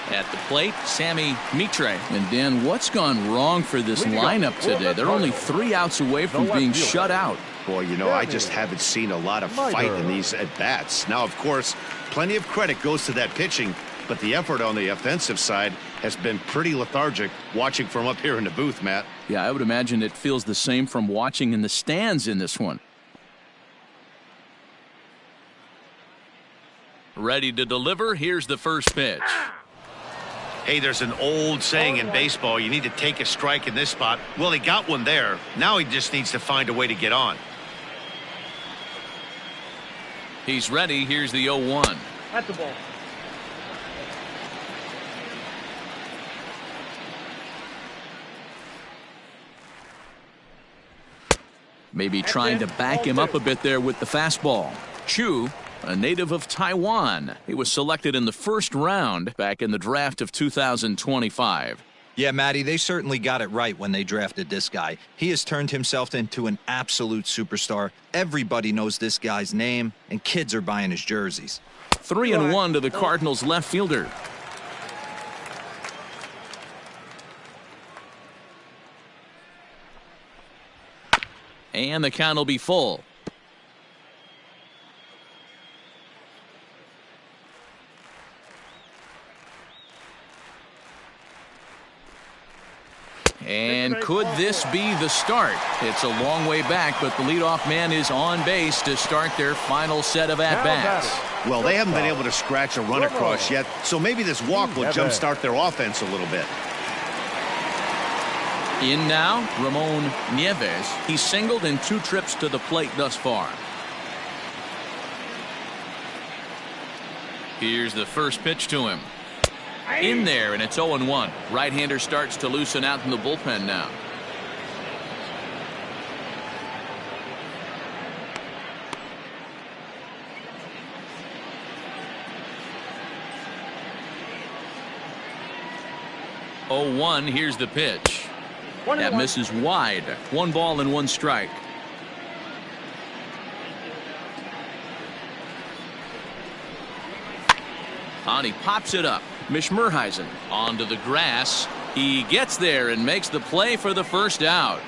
At the plate, Sammy Mitre. And Dan, what's gone wrong for this lineup today? They're only 3 outs away from being shut out. Boy, you know, I just haven't seen a lot of fight in these at-bats. Now, of course, plenty of credit goes to that pitching, but the effort on the offensive side has been pretty lethargic watching from up here in the booth, Matt. Yeah, I would imagine it feels the same from watching in the stands in this one. Ready to deliver. Here's the first pitch. Hey, there's an old saying in baseball, you need to take a strike in this spot. Well, he got one there. Now he just needs to find a way to get on. He's ready. Here's the 0-1. At the ball. Maybe trying to back him up a bit there with the fastball. Chu, a native of Taiwan. He was selected in the first round back in the draft of 2025. Yeah, Matty, they certainly got it right when they drafted this guy. He has turned himself into an absolute superstar. Everybody knows this guy's name, and kids are buying his jerseys. 3-1 to the Cardinals left fielder. And the count will be full. And could this be the start? It's a long way back, but the leadoff man is on base to start their final set of at-bats. Well, they haven't been able to scratch a run across yet, so maybe this walk will jumpstart their offense a little bit. In now, Ramon Nieves. He's singled in 2 trips to the plate thus far. Here's the first pitch to him. In there, and it's 0-1. Right-hander starts to loosen out in the bullpen now. Here's the pitch. That misses wide. 1 ball and 1 strike. And he pops it up. Mishmerheisen onto the grass. He gets there and makes the play for the first out.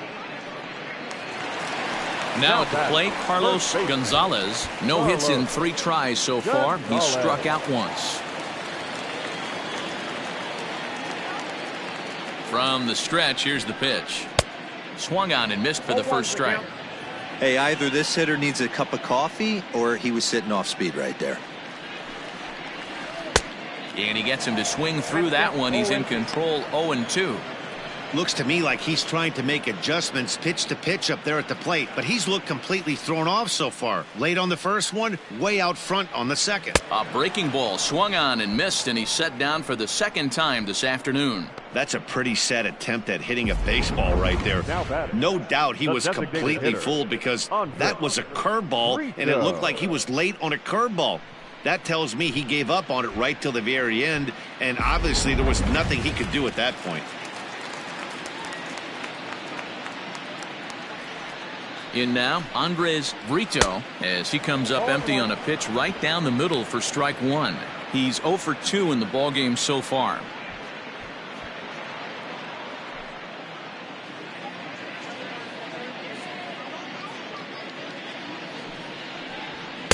Now at the plate, Carlos Gonzalez. No hits in 3 tries so far. He's struck out once. From the stretch, here's the pitch. Swung on and missed for the first strike. Hey, either this hitter needs a cup of coffee or he was sitting off speed right there. And he gets him to swing through that one. He's in control. 0-2. Looks to me like he's trying to make adjustments pitch to pitch up there at the plate, but he's looked completely thrown off so far. Late on the first one, way out front on the second. A breaking ball swung on and missed, and he's set down for the 2nd time this afternoon. That's a pretty sad attempt at hitting a baseball right there. No doubt he was completely fooled because that was a curveball, and it looked like he was late on a curveball. That tells me he gave up on it right till the very end, and obviously there was nothing he could do at that point. In now, Andres Brito, as he comes up empty on a pitch right down the middle for strike 1. He's 0 for 2 in the ballgame so far.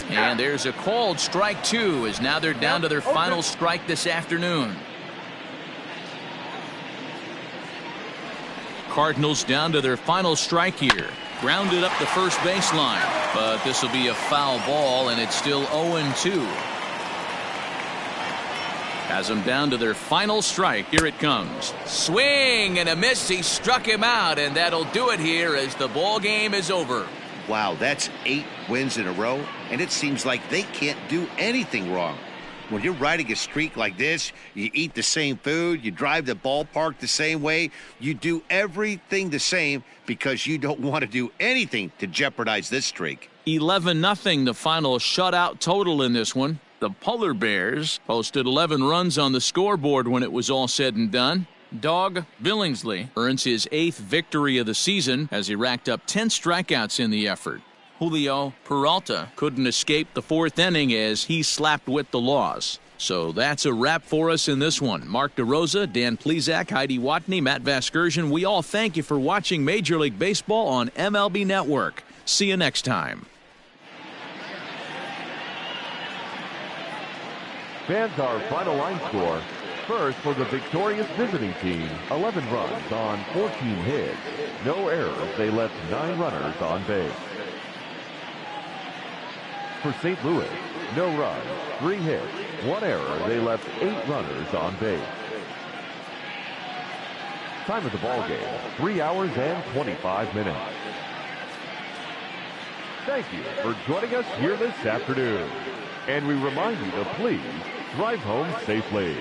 And there's a called strike 2, as now they're down to their final strike this afternoon. Cardinals down to their final strike here. Grounded up the first baseline, but this will be a foul ball, and it's still 0-2. Has them down to their final strike. Here it comes. Swing and a miss. He struck him out, and that'll do it here as the ball game is over. Wow, that's 8 wins in a row, and it seems like they can't do anything wrong. When you're riding a streak like this, you eat the same food, you drive the ballpark the same way, you do everything the same because you don't want to do anything to jeopardize this streak. 11-0 the final shutout total in this one. The Polar Bears posted 11 runs on the scoreboard when it was all said and done. Dog Billingsley earns his 8th victory of the season as he racked up 10 strikeouts in the effort. Julio Peralta couldn't escape the 4th inning as he slapped with the loss. So that's a wrap for us in this one. Mark DeRosa, Dan Plesac, Heidi Watney, Matt Vasgersian, we all thank you for watching Major League Baseball on MLB Network. See you next time. Fans, our final line score. First, for the victorious visiting team, 11 runs on 14 hits. No errors. They left 9 runners on base. For St. Louis, no runs, 3 hits, 1 error. They left 8 runners on base. Time of the ball game, 3 hours and 25 minutes. Thank you for joining us here this afternoon. And we remind you to please drive home safely.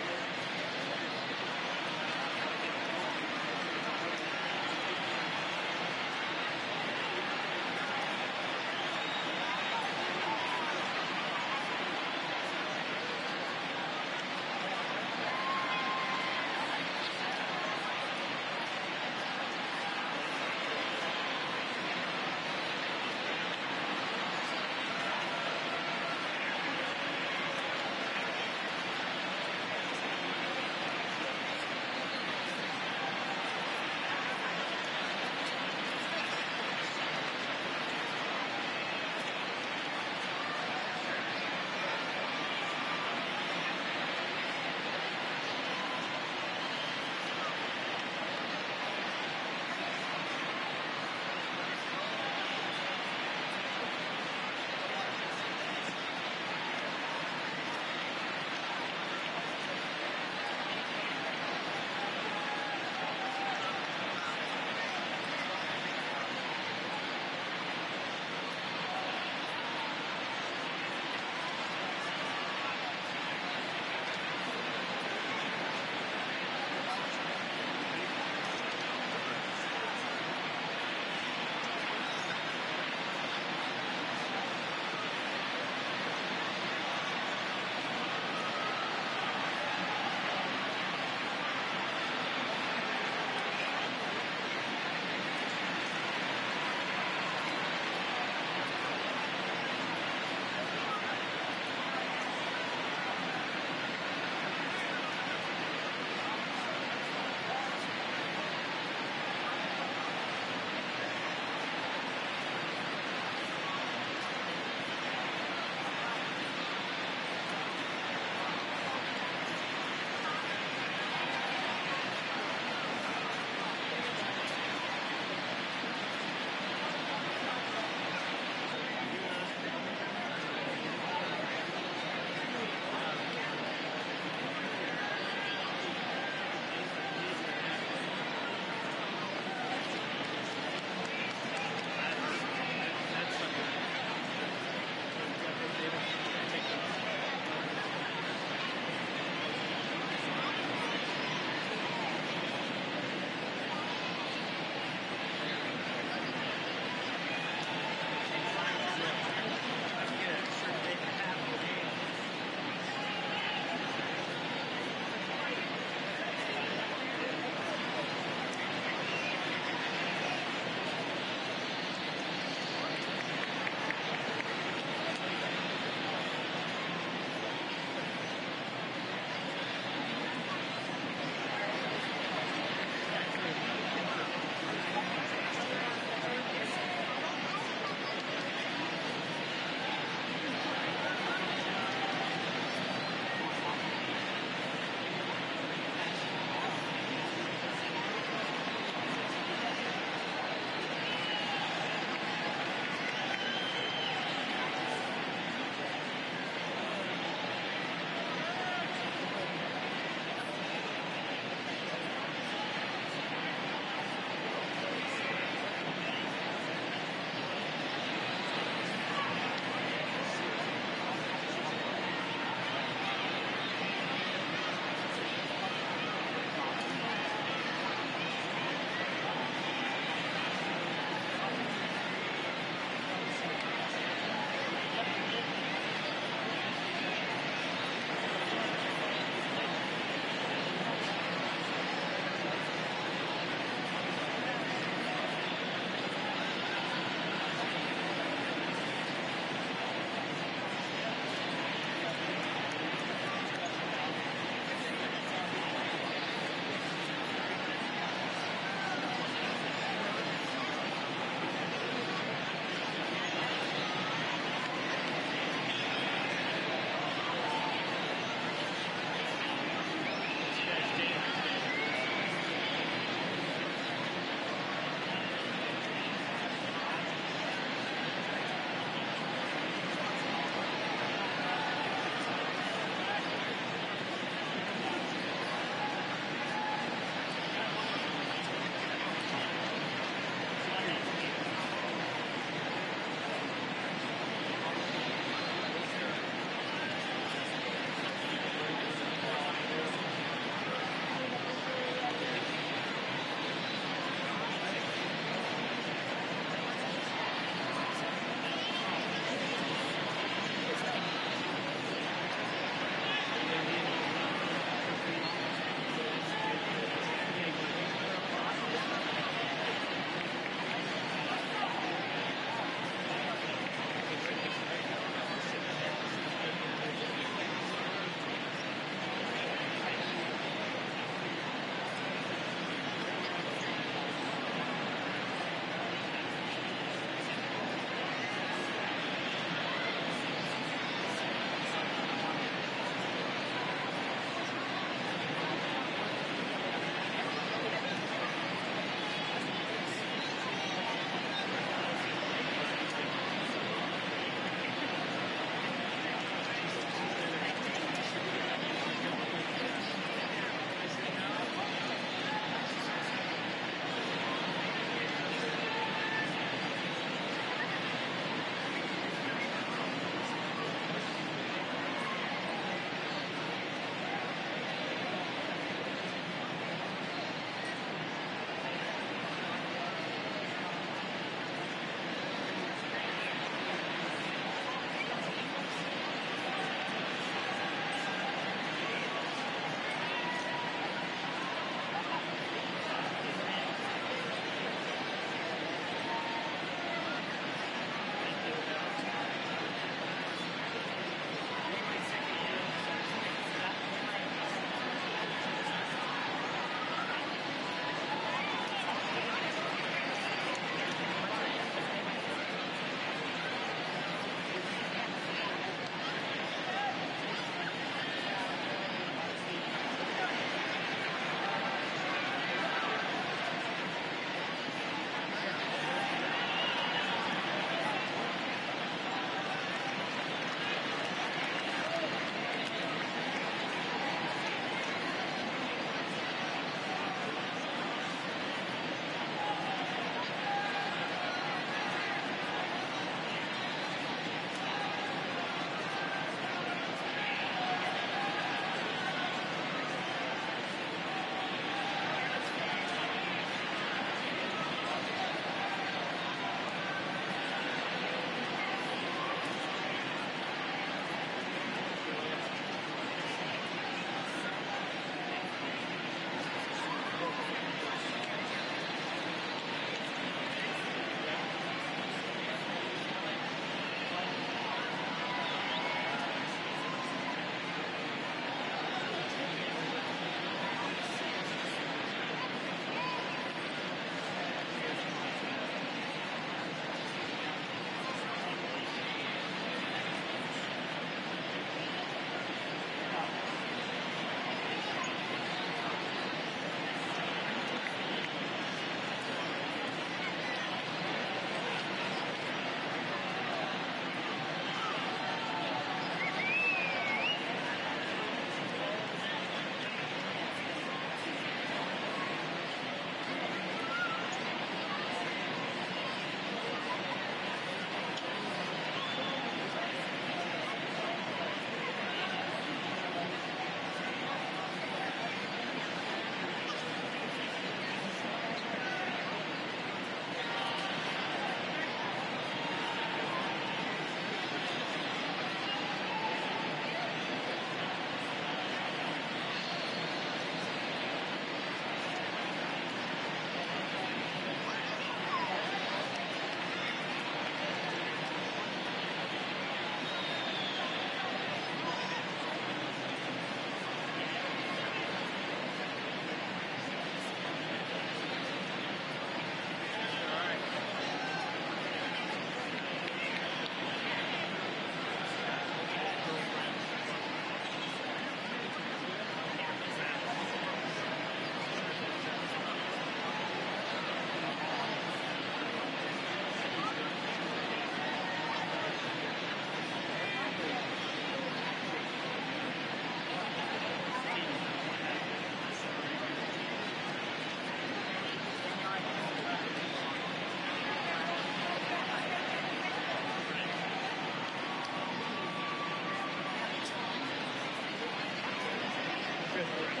it.